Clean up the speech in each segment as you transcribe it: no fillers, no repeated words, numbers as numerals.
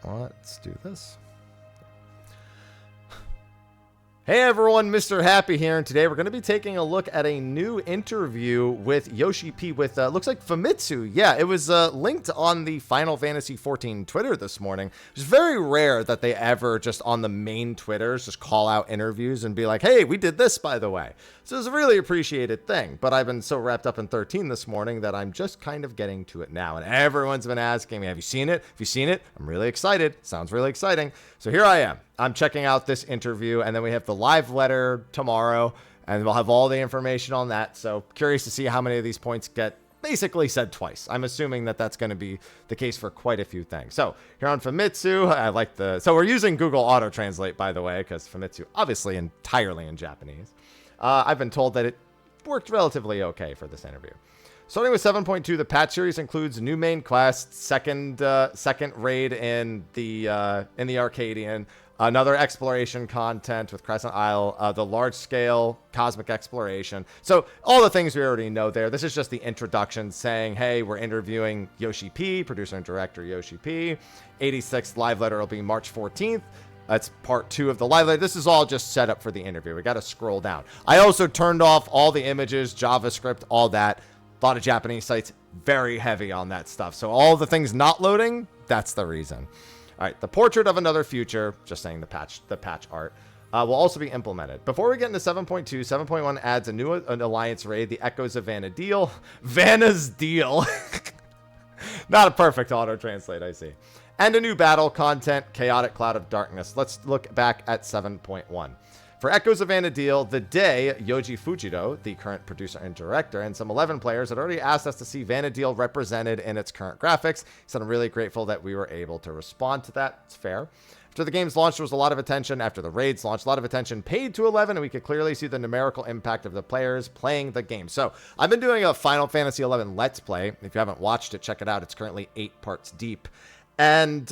let's do this. Hey everyone, Mr. Happy here, and today we're going to be taking a look at a new interview with Yoshi-P with, looks like Famitsu. Yeah, it was linked on the Final Fantasy XIV Twitter this morning. It's very rare that they ever just on the main Twitters just call out interviews and be like, hey, we did this, by the way. So it's a really appreciated thing, but I've been so wrapped up in 13 this morning that I'm just kind of getting to it now, and everyone's been asking me, have you seen it? Have you seen it? I'm really excited. Sounds really exciting. So here I am. I'm checking out this interview, and then we have the live letter tomorrow, and we'll have all the information on that. So curious to see how many of these points get basically said twice. I'm assuming that that's going to be the case for quite a few things. So here on Famitsu, I like so we're using Google Auto Translate, by the way, because Famitsu obviously entirely in Japanese. I've been told that it worked relatively okay for this interview. Starting with 7.2, the patch series includes new main quest, second raid in the Arcadian, another exploration content with Crescent Isle, the large-scale cosmic exploration. So all the things we already know there. This is just the introduction saying, hey, we're interviewing Yoshi-P, producer and director Yoshi-P. 86th live letter will be March 14th. That's part 2 of the live letter. This is all just set up for the interview. We got to scroll down. I also turned off all the images, JavaScript, all that. A lot of Japanese sites, very heavy on that stuff. So all the things not loading, that's the reason. All right, the portrait of another future, just saying the patch art, will also be implemented. Before we get into 7.2, 7.1 adds an alliance raid, the Echoes of Vana'diel. Vana'diel. Not a perfect auto-translate, I see. And a new battle content, Chaotic Cloud of Darkness. Let's look back at 7.1. For Echoes of Vana'diel, the day, Yoji Fujito, the current producer and director, and some 11 players had already asked us to see Vana'diel represented in its current graphics. He said, I'm really grateful that we were able to respond to that. It's fair. After the game's launch, there was a lot of attention. After the raids launched, a lot of attention paid to 11, and we could clearly see the numerical impact of the players playing the game. So I've been doing a Final Fantasy XI Let's Play. If you haven't watched it, check it out. It's currently 8 parts deep. And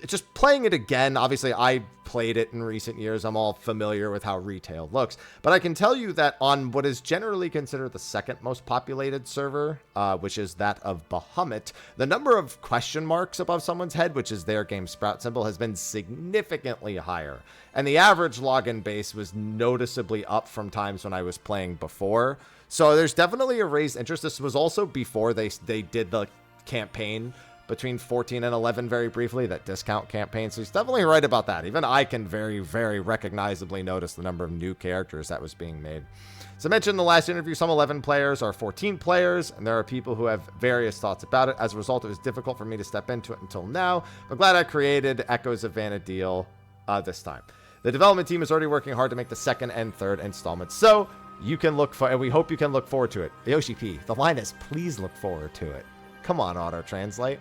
just playing it again, obviously I played it in recent years. I'm all familiar with how retail looks. But I can tell you that on what is generally considered the second most populated server, which is that of Bahamut, the number of question marks above someone's head, which is their game sprout symbol, has been significantly higher. And the average login base was noticeably up from times when I was playing before. So there's definitely a raised interest. This was also before they did the campaign between 14 and 11 very briefly, that discount campaign. So he's definitely right about that. Even I can very, very recognizably notice the number of new characters that was being made. As I mentioned in the last interview, some 11 players are 14 players, and there are people who have various thoughts about it. As a result, it was difficult for me to step into it until now. I'm glad I created Echoes of Vana'diel this time. The development team is already working hard to make the second and third installments. So you can look for, and we hope you can look forward to it. Yoshi-P, the line is, please look forward to it. Come on, auto-translate.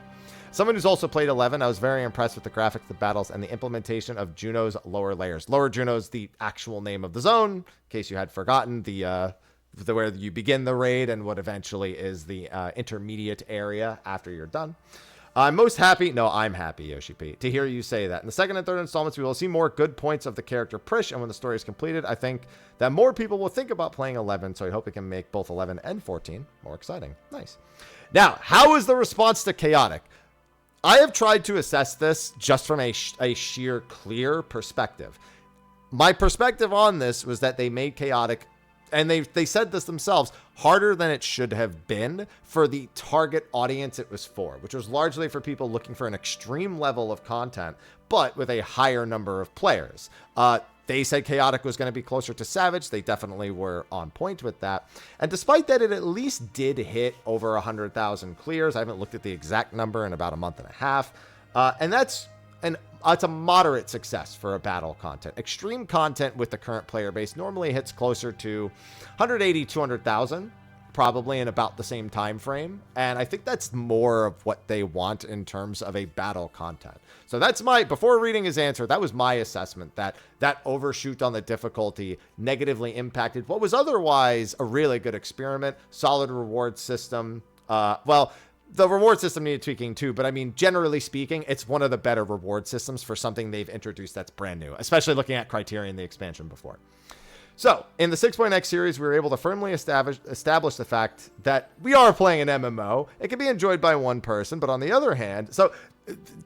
Someone who's also played 11, I was very impressed with the graphics, the battles, and the implementation of Juno's lower layers. Lower Juno's the actual name of the zone, in case you had forgotten, where you begin the raid and what eventually is the intermediate area after you're done. I'm happy, Yoshi-P, to hear you say that. In the second and third installments, we will see more good points of the character Prish, and when the story is completed, I think that more people will think about playing 11, so I hope it can make both 11 and 14 more exciting. Nice. Now, how is the response to Chaotic? I have tried to assess this just from a sheer clear perspective. My perspective on this was that they made Chaotic, and they said this themselves, harder than it should have been for the target audience it was for, which was largely for people looking for an extreme level of content, but with a higher number of players. They said Chaotic was going to be closer to Savage. They definitely were on point with that. And despite that, it at least did hit over 100,000 clears. I haven't looked at the exact number in about a month and a half. And it's a moderate success for a battle content. Extreme content with the current player base normally hits closer to 180, 200,000. Probably in about the same time frame, and I think that's more of what they want in terms of a battle content. So that's before reading his answer, that was my assessment, that overshoot on the difficulty negatively impacted what was otherwise a really good experiment, solid reward system. Well, the reward system needed tweaking too, but I mean, generally speaking, it's one of the better reward systems for something they've introduced that's brand new, especially looking at Criterion, the expansion before. So, in the 6.x series, we were able to firmly establish the fact that we are playing an MMO. It can be enjoyed by one person, but on the other hand, so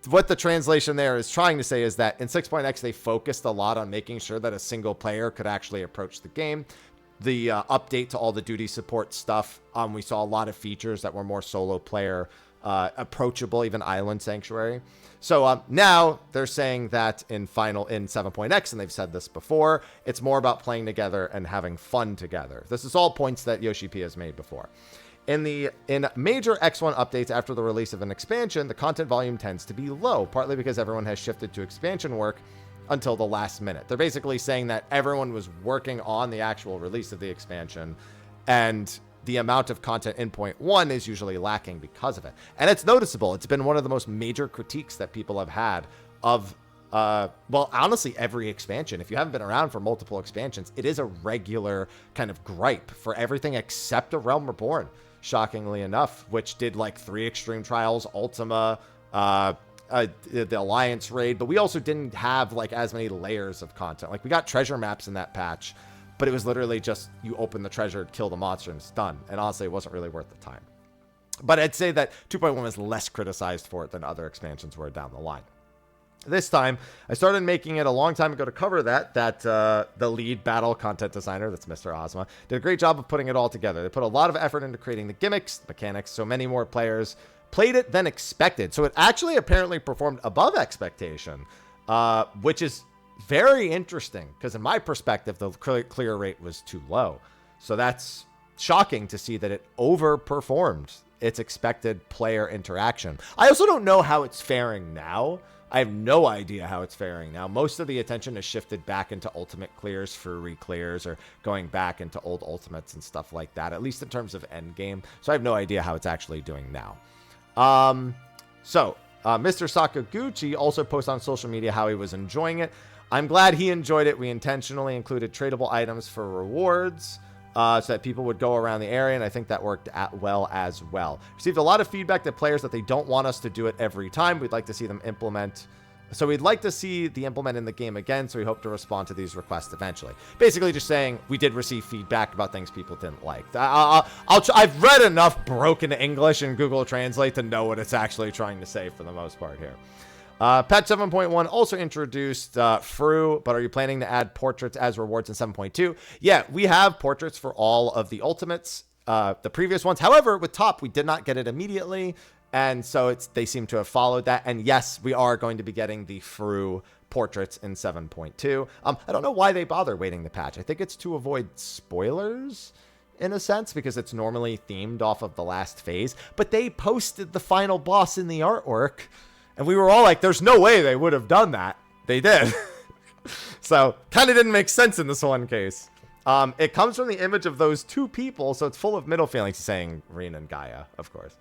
what the translation there is trying to say is that in 6.x, they focused a lot on making sure that a single player could actually approach the game. The update to all the duty support stuff, we saw a lot of features that were more solo player approachable, even Island Sanctuary. So now they're saying that in 7.x, and they've said this before, it's more about playing together and having fun together. This is all points that Yoshi-P has made before. In major X1 updates after the release of an expansion, the content volume tends to be low, partly because everyone has shifted to expansion work until the last minute. They're basically saying that everyone was working on the actual release of the expansion, and the amount of content in 0.1 is usually lacking because of it. And it's noticeable. It's been one of the most major critiques that people have had of, well, honestly, every expansion. If you haven't been around for multiple expansions, it is a regular kind of gripe for everything except A Realm Reborn, shockingly enough, which did like 3 Extreme Trials, Ultima, the Alliance raid, but we also didn't have like as many layers of content. Like we got treasure maps in that patch, but it was literally just you open the treasure, kill the monster, and it's done. And honestly, it wasn't really worth the time. But I'd say that 2.1 was less criticized for it than other expansions were down the line. This time, I started making it a long time ago to cover that the lead battle content designer, that's Mr. Ozma, did a great job of putting it all together. They put a lot of effort into creating the gimmicks, the mechanics, so many more players played it than expected. So it actually apparently performed above expectation, which is very interesting, because in my perspective, the clear rate was too low. So that's shocking to see that it overperformed its expected player interaction. I also don't know how it's faring now. I have no idea how it's faring now. Most of the attention has shifted back into ultimate clears for re-clears, or going back into old ultimates and stuff like that, at least in terms of endgame. So I have no idea how it's actually doing now. Mr. Sakaguchi also posted on social media how he was enjoying it. I'm glad he enjoyed it. We intentionally included tradable items for rewards so that people would go around the area, and I think that worked well as well. Received a lot of feedback that players that they don't want us to do it every time. We'd like to see them implement. So we'd like to see the implement in the game again, so we hope to respond to these requests eventually. Basically just saying we did receive feedback about things people didn't like. I've read enough broken English in Google Translate to know what it's actually trying to say for the most part here. Patch 7.1 also introduced Fru, but are you planning to add portraits as rewards in 7.2? Yeah, we have portraits for all of the ultimates, the previous ones. However, with Top, we did not get it immediately, and so they seem to have followed that. And yes, we are going to be getting the Fru portraits in 7.2. I don't know why they bother waiting the patch. I think it's to avoid spoilers, in a sense, because it's normally themed off of the last phase. But they posted the final boss in the artwork, and we were all like, there's no way they would have done that. They did. So, kind of didn't make sense in this one case. It comes from the image of those 2 people, so it's full of middle feelings, saying Rin and Gaia, of course.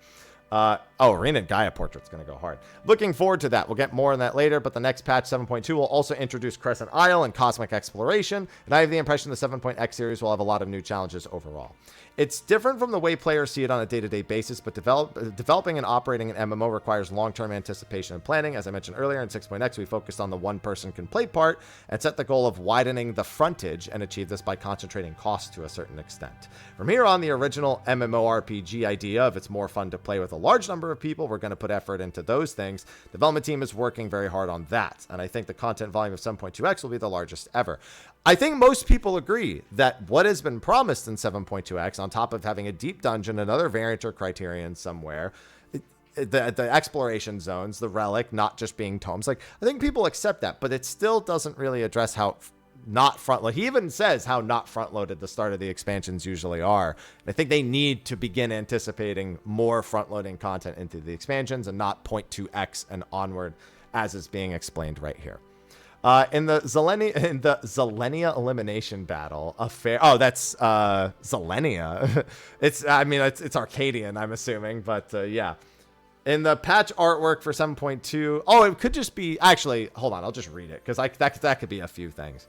Rin and Gaia portrait's going to go hard. Looking forward to that. We'll get more on that later, but the next patch, 7.2, will also introduce Crescent Isle and Cosmic Exploration, and I have the impression the 7.x series will have a lot of new challenges overall. It's different from the way players see it on a day-to-day basis, but developing and operating an MMO requires long-term anticipation and planning. As I mentioned earlier, in 6.x, we focused on the one-person-can-play part and set the goal of widening the frontage, and achieve this by concentrating costs to a certain extent. From here on, the original MMORPG idea of it's more fun to play with a large number of people, we're going to put effort into those things. Development team is working very hard on that, and I think the content volume of 7.2x will be the largest ever. I think most people agree that what has been promised in 7.2x, on top of having a deep dungeon, another variant or criterion somewhere, the exploration zones, the relic, not just being tomes, like, I think people accept that, but it still doesn't really address how not front-loaded. He even says how not front-loaded the start of the expansions usually are. I think they need to begin anticipating more front-loading content into the expansions and not 0.2x and onward, as is being explained right here. In the Zilenia elimination battle, that's Zilenia. It's Arcadian, I'm assuming, but yeah. In the patch artwork for 7.2, it could just be, actually, hold on, I'll just read it, because that could be a few things.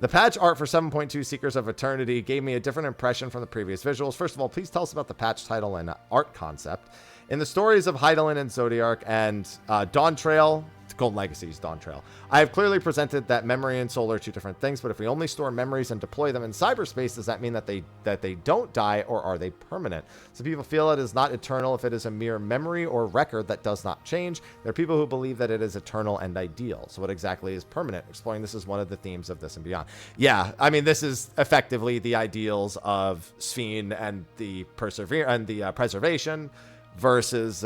The patch art for 7.2 Seekers of Eternity gave me a different impression from the previous visuals. First of all, please tell us about the patch title and art concept. In the stories of Hydaelyn and Zodiark and Dawn Trail, Golden Legacy's Dawn Trail. I have clearly presented that memory and soul are two different things, but if we only store memories and deploy them in cyberspace, does that mean that they don't die, or are they permanent? Some people feel it is not eternal if it is a mere memory or record that does not change. There are people who believe that it is eternal and ideal. So what exactly is permanent? Exploring this is one of the themes of this and beyond. Yeah, I mean, this is effectively the ideals of Sphene and the preservation versus,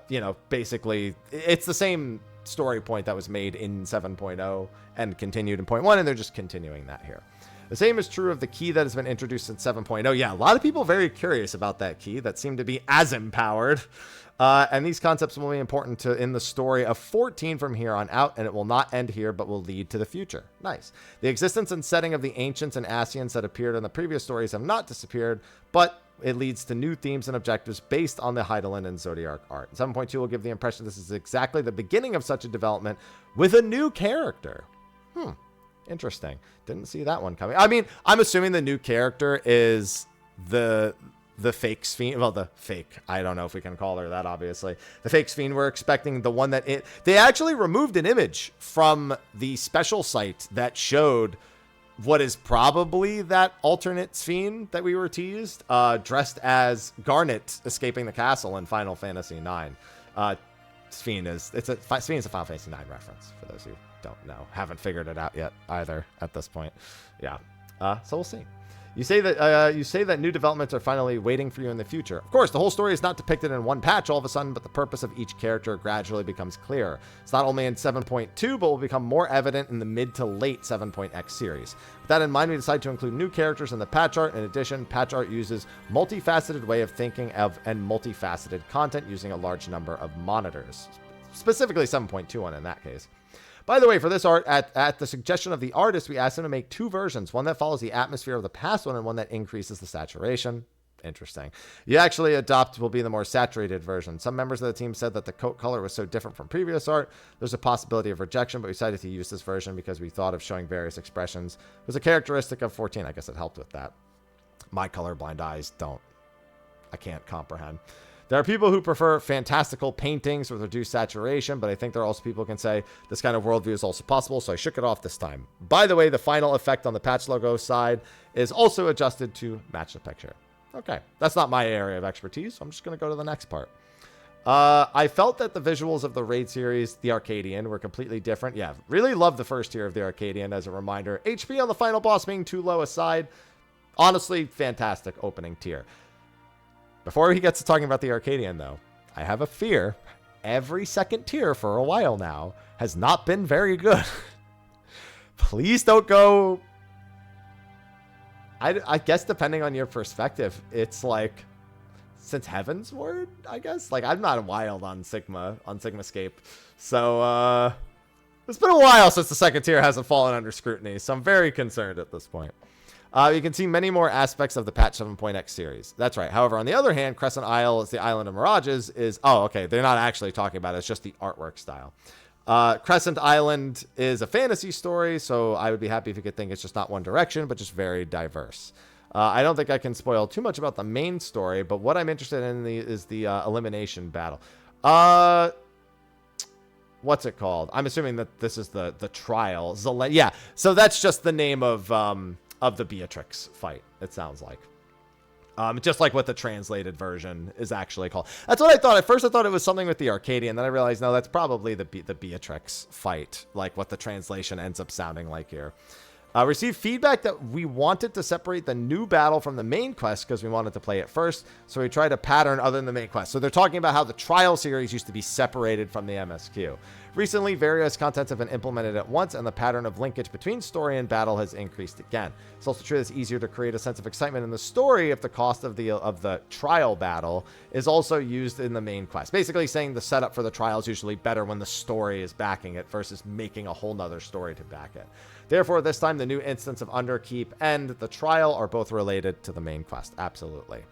you know, basically it's the same story point that was made in 7.0 and continued in 0.1, and they're just continuing that here. The same is true of the key that has been introduced in 7.0. Yeah, a lot of people very curious about that key that seemed to be as empowered. And these concepts will be important in the story of 14 from here on out, and it will not end here, but will lead to the future. Nice. The existence and setting of the ancients and Asians that appeared in the previous stories have not disappeared, but it leads to new themes and objectives based on the Hydaelyn and Zodiac art. 7.2 will give the impression this is exactly the beginning of such a development with a new character. Interesting. Didn't see that one coming. I mean, I'm assuming the new character is the fake Sphene. Well, the fake. I don't know if we can call her that, obviously. The fake Sphene, we're expecting the one that they actually removed an image from the special site that showed what is probably that alternate Sphene that we were teased, dressed as Garnet escaping the castle in Final Fantasy IX. Sphene is a Final Fantasy IX reference for those who don't know, haven't figured it out yet either at this point. Yeah. So we'll see. You say that new developments are finally waiting for you in the future. Of course, the whole story is not depicted in one patch all of a sudden, but the purpose of each character gradually becomes clear. It's not only in 7.2, but will become more evident in the mid to late 7.x series. With that in mind, we decided to include new characters in the patch art. In addition, patch art uses multifaceted way of thinking and multifaceted content using a large number of monitors. Specifically 7.21 in that case. By the way, for this art, at the suggestion of the artist, we asked him to make two versions, one that follows the atmosphere of the past one and one that increases the saturation. Interesting. You actually adopt will be the more saturated version. Some members of the team said that the coat color was so different from previous art. There's a possibility of rejection, but we decided to use this version because we thought of showing various expressions. It was a characteristic of 14. I guess it helped with that. My colorblind eyes I can't comprehend. There are people who prefer fantastical paintings with reduced saturation, but I think there are also people who can say this kind of worldview is also possible, so I shook it off this time. By the way, the final effect on the patch logo side is also adjusted to match the picture. Okay, that's not my area of expertise, so I'm just going to go to the next part. I felt that the visuals of the Raid series, the Arcadian, were completely different. Yeah, really love the first tier of the Arcadian as a reminder. HP on the final boss being too low aside, honestly, fantastic opening tier. Before he gets to talking about the Arcadian, though, I have a fear. Every second tier for a while now has not been very good. Please don't go... I guess depending on your perspective, it's like... Since Heaven's Word, I guess? Like, I'm not wild on Sigmascape. So, it's been a while since the second tier hasn't fallen under scrutiny, so I'm very concerned at this point. You can see many more aspects of the patch 7.x series. That's right. However, on the other hand, Crescent Isle is the Island of Mirages is... Oh, okay. They're not actually talking about it. It's just the artwork style. Crescent Island is a fantasy story, so I would be happy if you could think it's just not one direction, but just very diverse. I don't think I can spoil too much about the main story, but what I'm interested in is the elimination battle. What's it called? I'm assuming that this is the trial. Yeah, so that's just the name of the Beatrix fight, it sounds like. Just like what the translated version is actually called. That's what I thought. At first I thought it was something with the Arcadian, then I realized, no, that's probably the Beatrix fight, like what the translation ends up sounding like here. Received feedback that we wanted to separate the new battle from the main quest because we wanted to play it first, so we tried a pattern other than the main quest. So they're talking about how the trial series used to be separated from the MSQ. Recently, various contents have been implemented at once, and the pattern of linkage between story and battle has increased again. It's also true that it's easier to create a sense of excitement in the story if the cost of the trial battle is also used in the main quest. Basically saying the setup for the trial is usually better when the story is backing it versus making a whole nother story to back it. Therefore, this time, the new instance of Underkeep and the trial are both related to the main quest. Absolutely.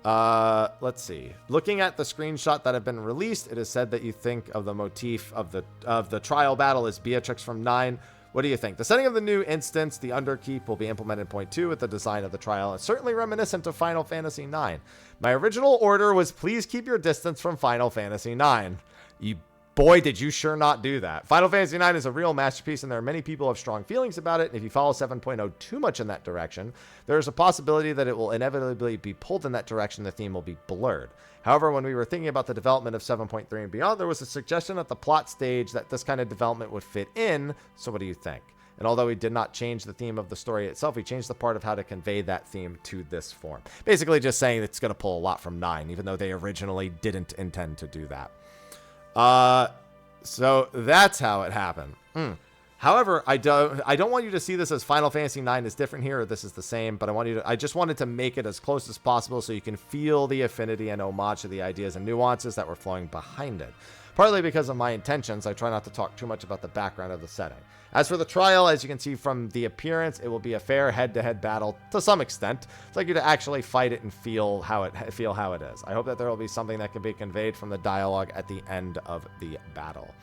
Let's see. Looking at the screenshot that have been released, it is said that you think of the motif of the trial battle as Beatrix from 9. What do you think? The setting of the new instance, the Underkeep, will be implemented in 0.2 with the design of the trial. It's certainly reminiscent of Final Fantasy IX. My original order was please keep your distance from Final Fantasy IX. You boy, did you sure not do that. Final Fantasy IX is a real masterpiece, and there are many people who have strong feelings about it. If you follow 7.0 too much in that direction, there's a possibility that it will inevitably be pulled in that direction. The theme will be blurred. However, when we were thinking about the development of 7.3 and beyond, there was a suggestion at the plot stage that this kind of development would fit in. So what do you think? And although he did not change the theme of the story itself, he changed the part of how to convey that theme to this form. Basically just saying it's going to pull a lot from 9, even though they originally didn't intend to do that. So that's how it happened. However, I don't want you to see this as Final Fantasy IX is different here, or this is the same, but I just wanted to make it as close as possible so you can feel the affinity and homage to the ideas and nuances that were flowing behind it. Partly because of my intentions, I try not to talk too much about the background of the setting. As for the trial, as you can see from the appearance, it will be a fair head-to-head battle to some extent. It's like you to actually fight it and feel how it is. I hope that there will be something that can be conveyed from the dialogue at the end of the battle.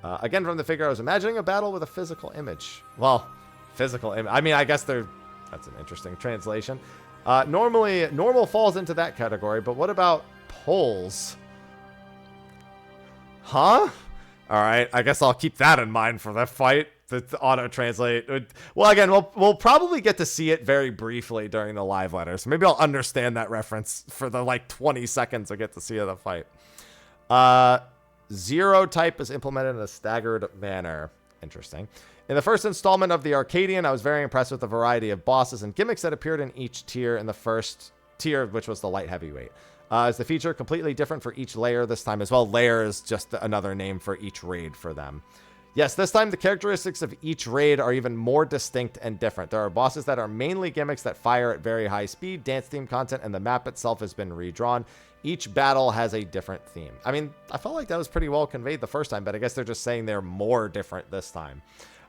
Again, from the figure, I was imagining a battle with a physical image. Well, physical image. I mean, I guess that's an interesting translation. Normal falls into that category, but what about poles? Huh? All right, I guess I'll keep that in mind for that fight. The auto-translate. Well, again, we'll probably get to see it very briefly during the live letter, so maybe I'll understand that reference for the, 20 seconds I get to see of the fight. Zero type is implemented in a staggered manner. Interesting. In the first installment of the Arcadian, I was very impressed with the variety of bosses and gimmicks that appeared in each tier. In the first tier, which was the light heavyweight. Is the feature completely different for each layer this time as well? Layer is just another name for each raid for them. Yes, this time the characteristics of each raid are even more distinct and different. There are bosses that are mainly gimmicks that fire at very high speed, dance theme content, and the map itself has been redrawn. Each battle has a different theme. I mean, I felt like that was pretty well conveyed the first time, but I guess they're just saying they're more different this time.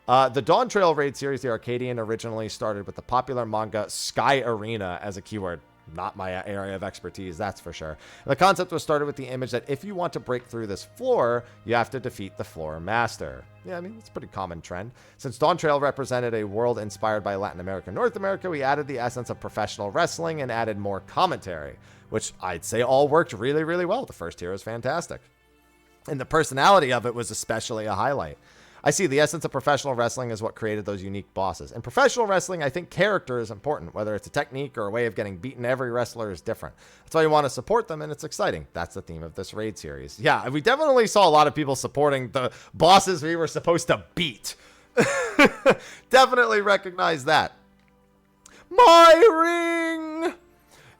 The Dawn Trail raid series, the Arcadian, originally started with the popular manga Sky Arena as a keyword. Not my area of expertise, that's for sure. The concept was started with the image that if you want to break through this floor, you have to defeat the floor master. Yeah, I mean, it's a pretty common trend. Since Dawn Trail represented a world inspired by Latin America and North America, we added the essence of professional wrestling and added more commentary, which I'd say all worked really, really well. The first tier was fantastic. And the personality of it was especially a highlight. I see the essence of professional wrestling is what created those unique bosses. In professional wrestling, I think character is important. Whether it's a technique or a way of getting beaten, every wrestler is different. That's why you want to support them, and it's exciting. That's the theme of this raid series. Yeah, we definitely saw a lot of people supporting the bosses we were supposed to beat. Definitely recognize that. My ring!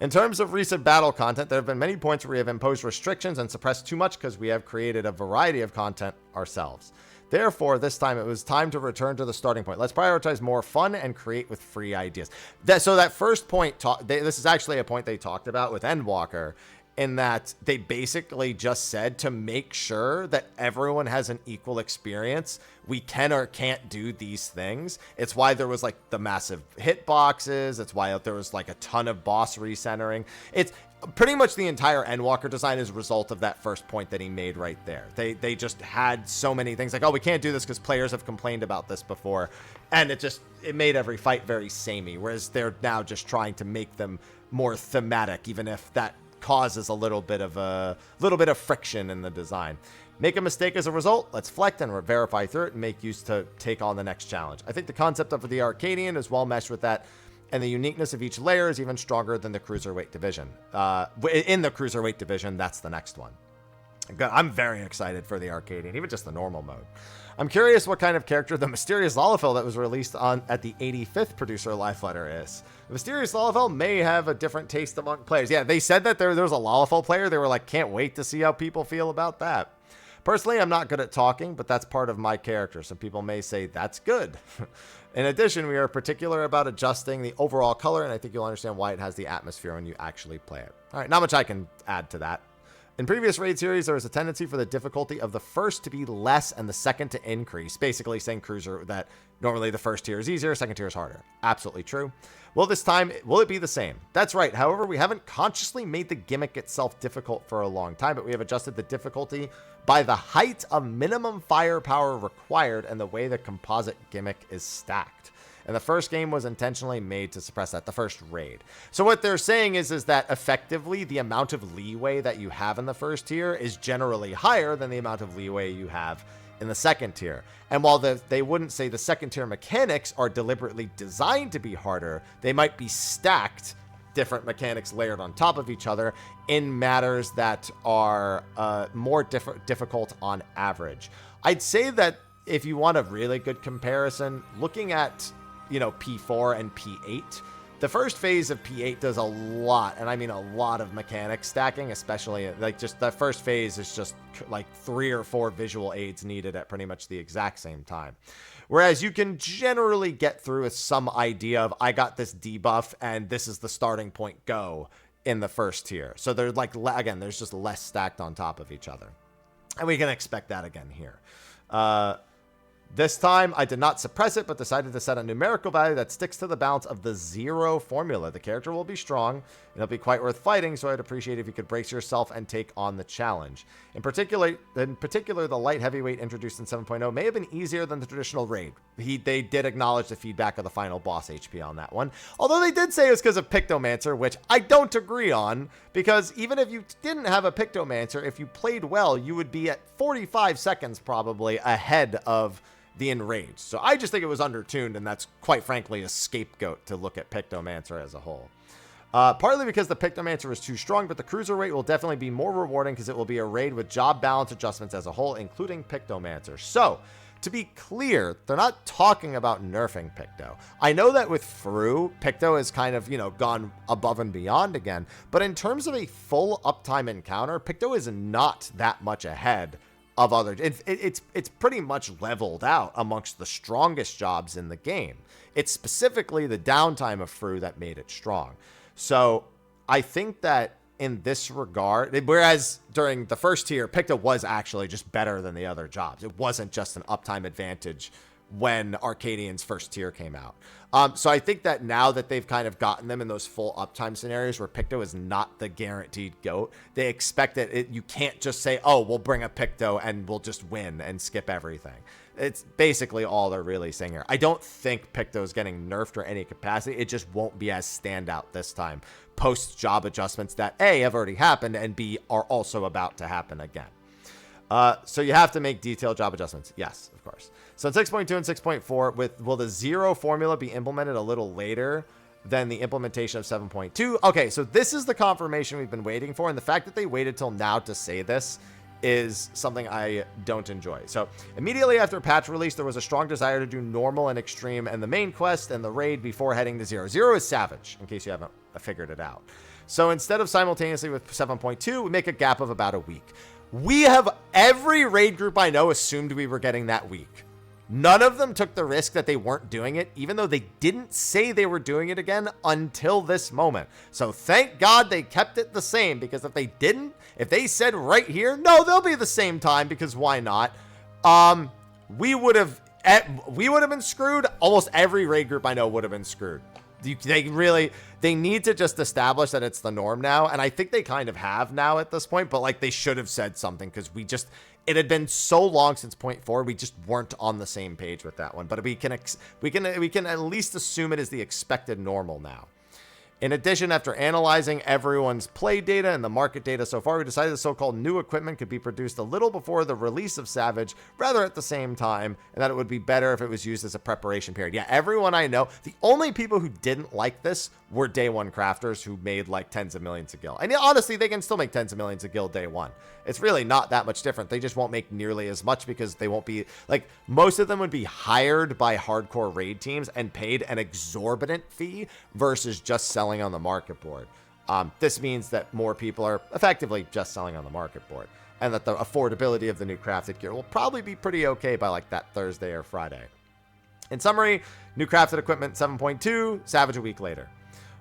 In terms of recent battle content, there have been many points where we have imposed restrictions and suppressed too much because we have created a variety of content ourselves. Therefore, this time it was time to return to the starting point. Let's prioritize more fun and create with free ideas. So that first point, this is actually a point they talked about with Endwalker, in that they basically just said to make sure that everyone has an equal experience, we can or can't do these things. It's why there was the massive hitboxes. It's why there was a ton of boss recentering. It's pretty much the entire Endwalker design is a result of that first point that he made right there. They just had so many things oh, we can't do this because players have complained about this before. And it made every fight very samey, whereas they're now just trying to make them more thematic, even if that causes a little bit of friction in the design. Make a mistake as a result, let's flex and verify through it and make use to take on the next challenge. I think the concept of the Arcadian is well meshed with that, and the uniqueness of each layer is even stronger than the Cruiserweight division. In the Cruiserweight division, that's the next one. I'm very excited for the Arcadian, even just the normal mode. I'm curious what kind of character the Mysterious Lalafell that was released at the 85th producer life letter is. The Mysterious Lalafell may have a different taste among players. Yeah, they said that there was a Lalafell player. They were can't wait to see how people feel about that. Personally, I'm not good at talking, but that's part of my character. Some people may say that's good. In addition, we are particular about adjusting the overall color, and I think you'll understand why it has the atmosphere when you actually play it. All right, not much I can add to that. In previous raid series, there was a tendency for the difficulty of the first to be less and the second to increase, basically saying Cruiser that normally the first tier is easier, second tier is harder. Absolutely true. Well, this time, will it be the same? That's right. However, we haven't consciously made the gimmick itself difficult for a long time, but we have adjusted the difficulty by the height of minimum firepower required and the way the composite gimmick is stacked. And the first game was intentionally made to suppress that, the first raid. So what they're saying is that effectively the amount of leeway that you have in the first tier is generally higher than the amount of leeway you have in the second tier. And while they wouldn't say the second tier mechanics are deliberately designed to be harder, they might be stacked, different mechanics layered on top of each other in matters that are more difficult on average. I'd say that if you want a really good comparison, looking at, you know, P4 and P8, the first phase of P8 does a lot, and I mean a lot of mechanic stacking, especially like just that first phase is just like 3 or 4 visual aids needed at pretty much the exact same time. Whereas you can generally get through with some idea of, I got this debuff and this is the starting point, go, in the first tier. So they're like, again, there's just less stacked on top of each other. And we can expect that again here. This time, I did not suppress it, but decided to set a numerical value that sticks to the balance of the 0 formula. The character will be strong, and it'll be quite worth fighting, so I'd appreciate if you could brace yourself and take on the challenge. In particular, the light heavyweight introduced in 7.0 may have been easier than the traditional raid. They did acknowledge the feedback of the final boss HP on that one, although they did say it was because of Pictomancer, which I don't agree on, because even if you didn't have a Pictomancer, if you played well, you would be at 45 seconds probably ahead of the Enraged. So I just think it was undertuned, and that's quite frankly a scapegoat to look at Pictomancer as a whole. Partly because the Pictomancer is too strong, but the Cruiserweight will definitely be more rewarding because it will be a raid with job balance adjustments as a whole, including Pictomancer. So, to be clear, they're not talking about nerfing Picto. I know that with Fru, Picto has kind of, you know, gone above and beyond again, but in terms of a full uptime encounter, Picto is not that much ahead of other. It's pretty much leveled out amongst the strongest jobs in the game. It's specifically the downtime of Fru that made it strong. So I think that in this regard, whereas during the first tier, Picto was actually just better than the other jobs. It wasn't just an uptime advantage when Arcadian's first tier came out. So I think that now that they've kind of gotten them in those full uptime scenarios where Picto is not the guaranteed GOAT, they expect that you can't just say, oh, we'll bring a Picto and we'll just win and skip everything. It's basically all they're really saying here. I don't think Picto is getting nerfed or any capacity. It just won't be as standout this time. Post job adjustments that A, have already happened, and B, are also about to happen again. So you have to make detailed job adjustments. Yes, of course. So in 6.2 and 6.4, will the 0 formula be implemented a little later than the implementation of 7.2? Okay, so this is the confirmation we've been waiting for, and the fact that they waited till now to say this is something I don't enjoy. So immediately after patch release, there was a strong desire to do normal and extreme and the main quest and the raid before heading to 0. 0 is Savage, in case you haven't figured it out. So instead of simultaneously with 7.2, we make a gap of about a week. We have, every raid group I know assumed we were getting that week. None of them took the risk that they weren't doing it, even though they didn't say they were doing it again until this moment. So thank God they kept it the same, because if they didn't, if they said right here, no, they'll be the same time, because why not? We would have been screwed. Almost every raid group I know would have been screwed. They need to just establish that it's the norm now, and I think they kind of have now at this point, but like they should have said something, because it had been so long since 0.4, we just weren't on the same page with that one. But we can at least assume it is the expected normal now. In addition, after analyzing everyone's play data and the market data so far, we decided the so-called new equipment could be produced a little before the release of Savage, rather at the same time, and that it would be better if it was used as a preparation period. Yeah, everyone I know, the only people who didn't like this were day one crafters who made like tens of millions a gil. And yeah, honestly, they can still make tens of millions a gil day one. It's really not that much different. They just won't make nearly as much because they won't be, like, most of them would be hired by hardcore raid teams and paid an exorbitant fee versus just selling on the market board. This means that more people are effectively just selling on the market board, and that the affordability of the new crafted gear will probably be pretty okay by like that Thursday or Friday. In summary, new crafted equipment 7.2, Savage a week later.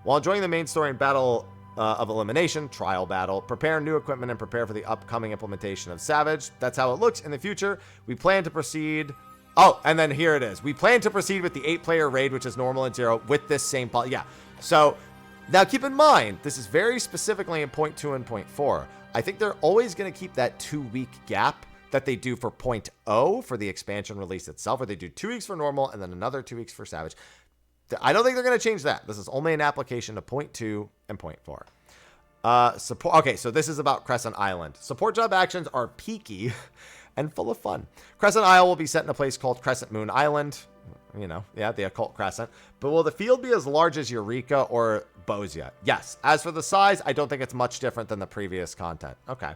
While enjoying the main story and battle of elimination, trial battle, prepare new equipment and prepare for the upcoming implementation of Savage. That's how it looks in the future. We plan to proceed. Oh, and then here it is. We plan to proceed with the 8-player raid, which is normal and 0, with this same yeah. So now keep in mind, this is very specifically in 0.2 and 0.4. I think they're always going to keep that 2-week gap that they do for 0.0 for the expansion release itself, where they do 2 weeks for normal and then another 2 weeks for Savage. I don't think they're going to change that. This is only an application to 0.2 and 0.4. Support. Okay, so this is about Crescent Island. Support job actions are peaky and full of fun. Crescent Isle will be set in a place called Crescent Moon Island. You know, yeah, the occult crescent. But will the field be as large as Eureka or Bosia? Yes. As for the size, I don't think it's much different than the previous content. Okay.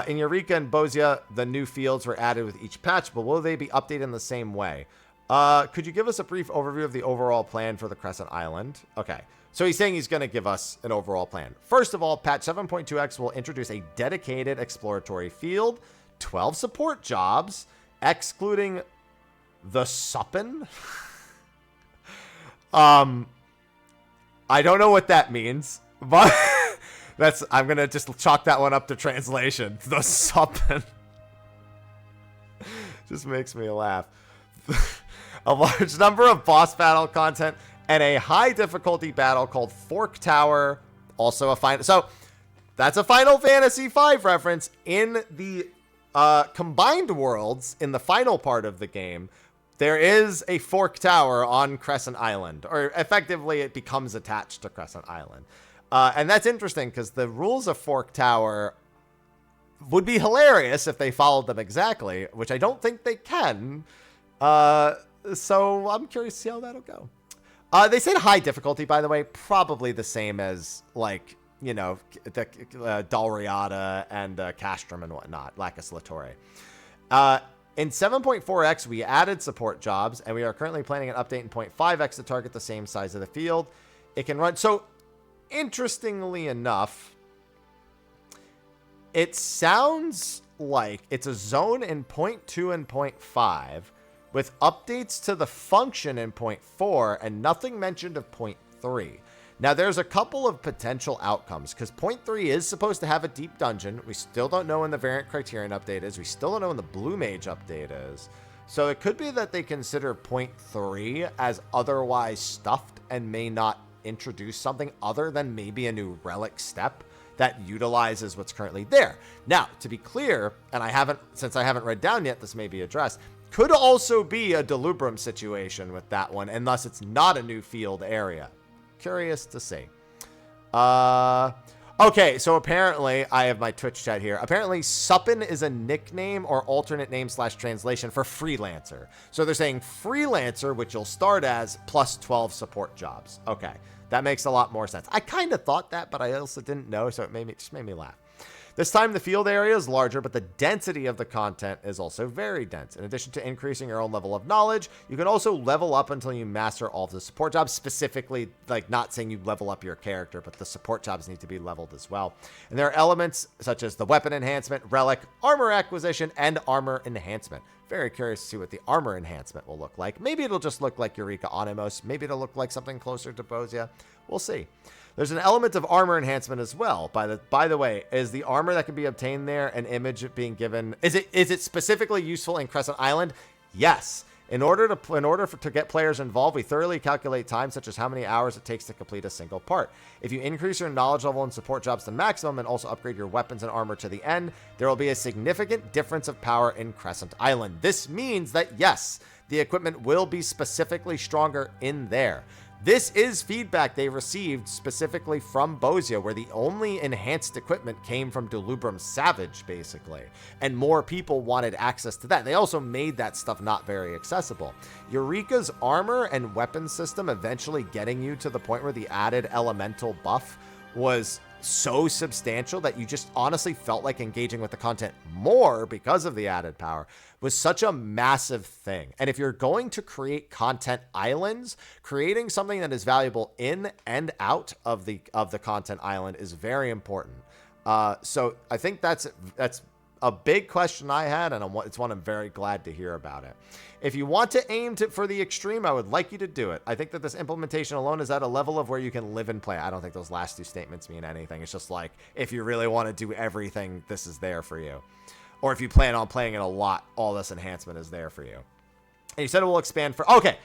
In Eureka and Bosia, the new fields were added with each patch, but will they be updated in the same way? Could you give us a brief overview of the overall plan for the Crescent Island? Okay. So he's saying he's going to give us an overall plan. First of all, patch 7.2x will introduce a dedicated exploratory field, 12 support jobs, excluding the Suppin. I don't know what that means, but I'm going to just chalk that one up to translation. The Suppin. Just makes me laugh. A large number of boss battle content and a high difficulty battle called Fork Tower. Also a final. So that's a Final Fantasy V reference. In the combined worlds, in the final part of the game, there is a Fork Tower on Crescent Island, or effectively it becomes attached to Crescent Island. And that's interesting because the rules of Fork Tower would be hilarious if they followed them exactly, which I don't think they can. So I'm curious to see how that'll go. They said high difficulty, by the way, probably the same as, like, you know, the Dalriada and Castrum and whatnot, Lacus Latore. In 7.4x, we added support jobs, and we are currently planning an update in 0.5x to target the same size of the field. It can run. So, interestingly enough, it sounds like it's a zone in 0.2 and 0.5 with updates to the function in 0.4 and nothing mentioned of 0.3. Now, there's a couple of potential outcomes, because 0.3 is supposed to have a deep dungeon. We still don't know when the variant criterion update is. We still don't know when the Blue Mage update is. So it could be that they consider 0.3 as otherwise stuffed and may not introduce something other than maybe a new relic step that utilizes what's currently there. Now, to be clear, and since I haven't read down yet, this may be addressed, could also be a Delubrum situation with that one, and thus it's not a new field area. Curious to see. Okay, so apparently, I have my Twitch chat here. Apparently, Suppin is a nickname or alternate name / translation for freelancer. So they're saying freelancer, which you'll start as, plus 12 support jobs. Okay, that makes a lot more sense. I kind of thought that, but I also didn't know, so it just made me laugh. This time, the field area is larger, but the density of the content is also very dense. In addition to increasing your own level of knowledge, you can also level up until you master all of the support jobs, specifically, like, not saying you level up your character, but the support jobs need to be leveled as well. And there are elements such as the weapon enhancement, relic, armor acquisition, and armor enhancement. Very curious to see what the armor enhancement will look like. Maybe it'll just look like Eureka Onimos. Maybe it'll look like something closer to Bosia. We'll see. There's an element of armor enhancement as well. By the way, is the armor that can be obtained there an image being given? Is it specifically useful in Crescent Island? Yes. In order to get players involved, we thoroughly calculate time, such as how many hours it takes to complete a single part. If you increase your knowledge level and support jobs to maximum and also upgrade your weapons and armor to the end, there will be a significant difference of power in Crescent Island. This means that, yes, the equipment will be specifically stronger in there. This is feedback they received specifically from Bosia, where the only enhanced equipment came from Delubrum Savage, basically, and more people wanted access to that. They also made that stuff not very accessible. Eureka's armor and weapon system eventually getting you to the point where the added elemental buff was so substantial that you just honestly felt like engaging with the content more because of the added power was such a massive thing. And if you're going to create content islands, creating something that is valuable in and out of the content island is very important. So I think that's a big question I had, and it's one I'm very glad to hear about it. If you want to aim for the extreme, I would like you to do it. I think that this implementation alone is at a level of where you can live and play. I don't think those last two statements mean anything. It's just like, if you really want to do everything, this is there for you. Or if you plan on playing it a lot, all this enhancement is there for you. And you said it will expand for... Okay,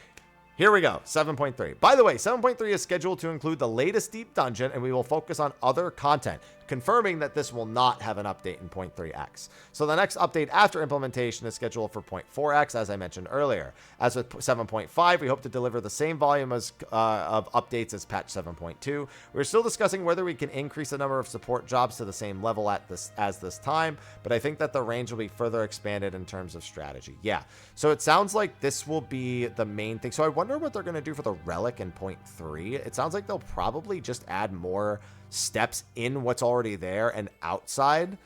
here we go. 7.3. By the way, 7.3 is scheduled to include the latest deep dungeon, and we will focus on other content. confirming that this will not have an update in 0.3x. So the next update after implementation is scheduled for 0.4x, as I mentioned earlier. As with 7.5, we hope to deliver the same volume of updates as patch 7.2. We're still discussing whether we can increase the number of support jobs to the same level as this time, but I think that the range will be further expanded in terms of strategy. Yeah, so it sounds like this will be the main thing. So I wonder what they're going to do for the relic in 0.3. It sounds like they'll probably just add more steps in what's already there and outside,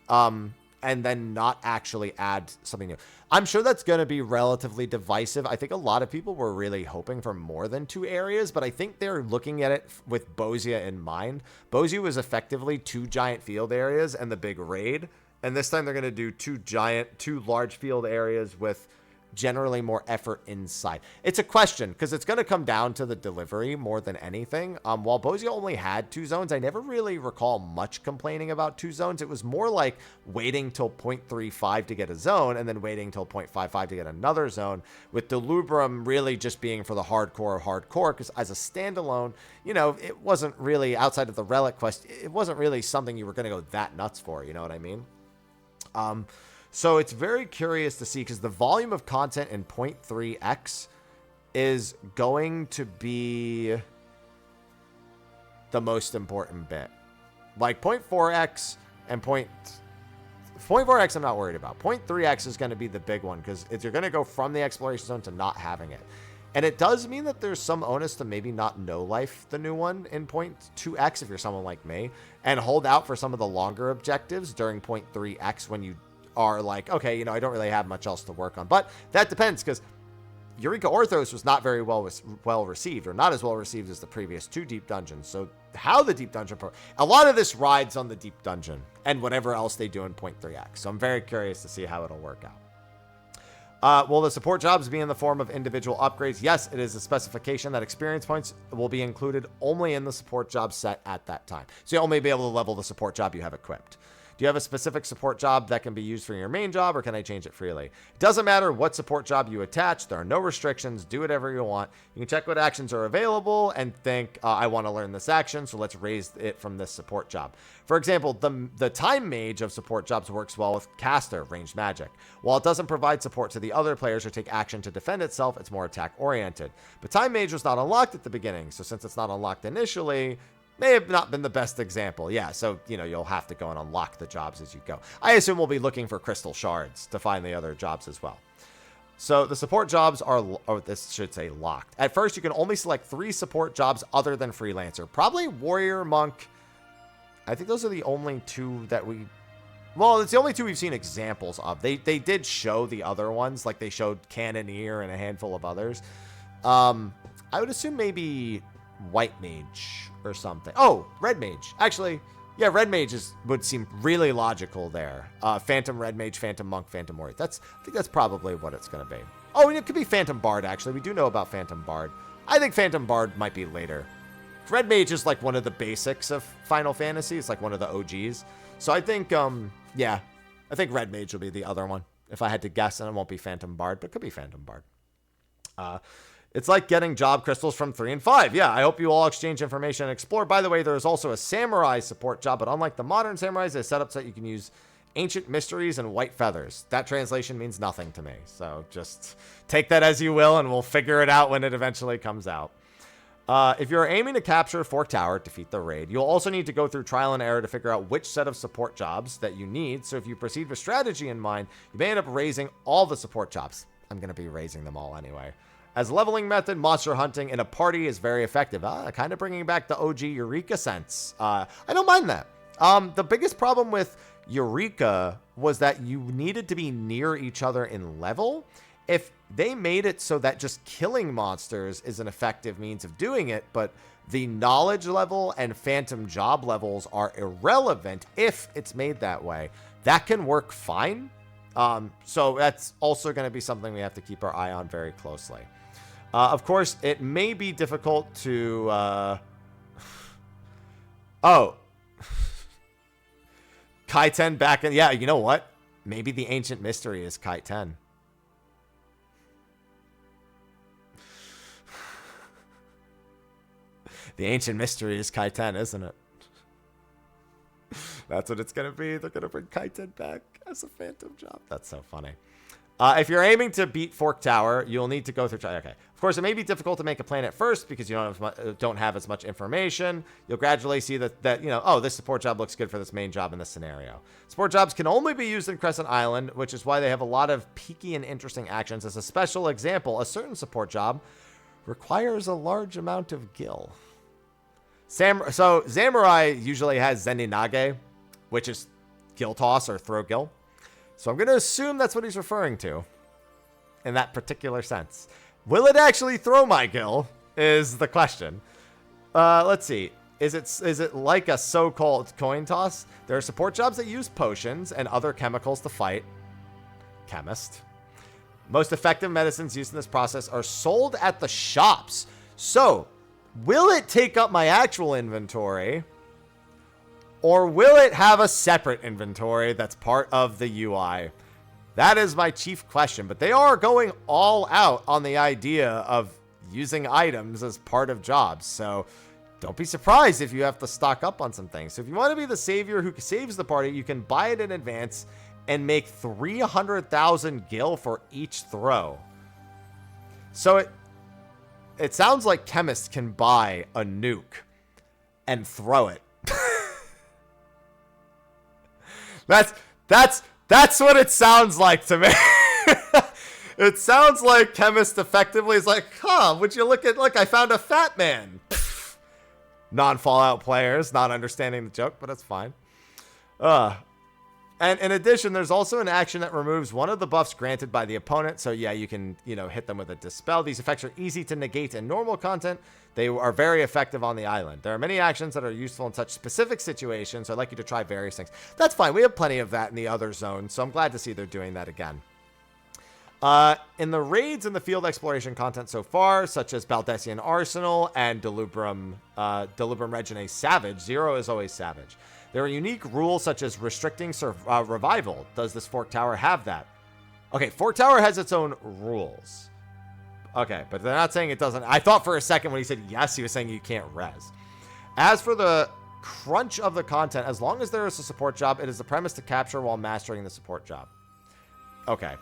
and then not actually add something new. I'm sure that's going to be relatively divisive. I think a lot of people were really hoping for more than 2 areas, but I think they're looking at it with Bozia in mind. Bozia was effectively 2 giant field areas and the big raid, and this time they're going to do 2 large field areas with generally more effort inside. It's a question, because it's going to come down to the delivery more than anything. While Bozia only had 2 zones, I never really recall much complaining about 2 zones. It was more like waiting till 0.35 to get a zone, and then waiting till 0.55 to get another zone, with Delubrum really just being for the hardcore of hardcore, because as a standalone, you know, it wasn't really, outside of the relic quest, it wasn't really something you were going to go that nuts for, you know what I mean? So it's very curious to see, because the volume of content in 0.3x is going to be the most important bit. Like 0.4x and 0.4x I'm not worried about. 0.3x is going to be the big one, because you're going to go from the exploration zone to not having it. And it does mean that there's some onus to maybe not no life the new one in 0.2x if you're someone like me, and hold out for some of the longer objectives during 0.3x when you are like, okay, you know, I don't really have much else to work on. But that depends, because Eureka Orthos was not very well received, or not as well received as the previous 2 deep dungeons. So how the deep dungeon, a lot of this rides on the deep dungeon and whatever else they do in 0.3x. So I'm very curious to see how it'll work out. Will the support jobs be in the form of individual upgrades? Yes, it is a specification that experience points will be included only in the support job set at that time. So you'll only be able to level the support job you have equipped. Do you have a specific support job that can be used for your main job, or can I change it freely? It doesn't matter what support job you attach. There are no restrictions. Do whatever you want. You can check what actions are available and think, I want to learn this action, so let's raise it from this support job. For example, the Time Mage of support jobs works well with Caster, ranged magic. While it doesn't provide support to the other players or take action to defend itself, it's more attack-oriented. But Time Mage was not unlocked at the beginning, so since it's not unlocked initially, may have not been the best example. Yeah, so, you know, you'll have to go and unlock the jobs as you go. I assume we'll be looking for crystal shards to find the other jobs as well. So the support jobs are, or this should say locked. At first, you can only select 3 support jobs other than Freelancer. Probably Warrior, Monk. I think those are the only 2 that well, it's the only 2 we've seen examples of. They did show the other ones, like they showed Cannoneer and a handful of others. I would assume maybe White Mage or something. Oh, Red Mage. Actually, yeah, Red Mage would seem really logical there. Phantom Red Mage, Phantom Monk, Phantom Warrior. I think that's probably what it's going to be. Oh, and it could be Phantom Bard, actually. We do know about Phantom Bard. I think Phantom Bard might be later. Red Mage is like one of the basics of Final Fantasy. It's like one of the OGs. So I think, yeah, I think Red Mage will be the other one. If I had to guess, and it won't be Phantom Bard, but it could be Phantom Bard. It's like getting job crystals from 3 and 5. Yeah, I hope you all exchange information and explore. By the way, there's also a samurai support job, but unlike the modern samurais, they set up so that you can use ancient mysteries and white feathers. That translation means nothing to me, so just take that as you will, and we'll figure it out when it eventually comes out. If you're aiming to capture Fork Tower, defeat the raid, you'll also need to go through trial and error to figure out which set of support jobs that you need. So if you proceed with strategy in mind, you may end up raising all the support jobs. I'm going to be raising them all anyway. As a leveling method, monster hunting in a party is very effective. Kind of bringing back the OG Eureka sense. I don't mind that. The biggest problem with Eureka was that you needed to be near each other in level. If they made it so that just killing monsters is an effective means of doing it, but the knowledge level and phantom job levels are irrelevant if it's made that way, that can work fine. So that's also going to be something we have to keep our eye on very closely. Of course, it may be difficult to... Oh. Kai-10 back in... Yeah, you know what? Maybe the ancient mystery is Kai-10. The ancient mystery is Kai-10, isn't it? That's what it's going to be. They're going to bring Kaiten back as a phantom job. That's so funny. If you're aiming to beat Fork Tower, you'll need to go through... Okay. Of course, it may be difficult to make a plan at first because you don't have as much information. You'll gradually see that oh, this support job looks good for this main job in this scenario. Support jobs can only be used in Crescent Island, which is why they have a lot of peaky and interesting actions. As a special example, a certain support job requires a large amount of gil. So Samurai usually has Zeninage, which is gil toss or throw gil. So I'm going to assume that's what he's referring to in that particular sense. Will it actually throw my gil is the question. Let's see. Is it like a so-called coin toss? There are support jobs that use potions and other chemicals to fight. Chemist. Most effective medicines used in this process are sold at the shops. So, will it take up my actual inventory? Or will it have a separate inventory that's part of the UI? That is my chief question. But they are going all out on the idea of using items as part of jobs. So don't be surprised if you have to stock up on some things. So if you want to be the savior who saves the party, you can buy it in advance and make 300,000 gil for each throw. So it sounds like Chemist can buy a nuke and throw it. That's what it sounds like to me. It sounds like Chemist effectively is like, would you look, I found a fat man. Non-Fallout players not understanding the joke, but that's fine. And in addition, there's also an action that removes one of the buffs granted by the opponent. So yeah, you can, hit them with a dispel. These effects are easy to negate in normal content. They are very effective on the island. There are many actions that are useful in such specific situations. So I'd like you to try various things. That's fine. We have plenty of that in the other zone. So I'm glad to see they're doing that again. In the raids and the field exploration content so far, such as Baldessian Arsenal and Delubrum Regine Savage, Zero is always Savage. There are unique rules such as restricting revival. Does this Fork Tower have that? Okay, Fork Tower has its own rules. Okay, but they're not saying it doesn't. I thought for a second when he said yes, he was saying you can't res. As for the crunch of the content, as long as there is a support job, it is the premise to capture while mastering the support job. Okay.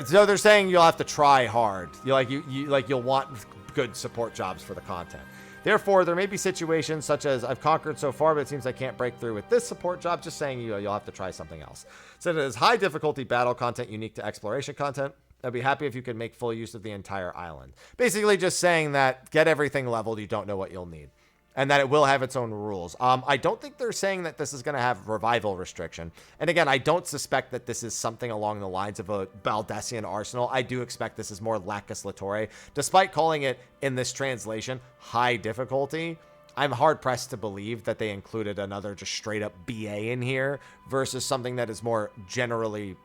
So they're saying you'll have to try hard. You'll want good support jobs for the content. Therefore, there may be situations such as I've conquered so far, but it seems I can't break through with this support job. Just saying you'll have to try something else. So it is high difficulty battle content unique to exploration content. I'd be happy if you could make full use of the entire island. Basically just saying that get everything leveled. You don't know what you'll need. And that it will have its own rules. I don't think they're saying that this is going to have revival restriction. And again, I don't suspect that this is something along the lines of a Baldessian Arsenal. I do expect this is more Lacus Latore. Despite calling it, in this translation, high difficulty, I'm hard-pressed to believe that they included another just straight-up BA in here versus something that is more generally,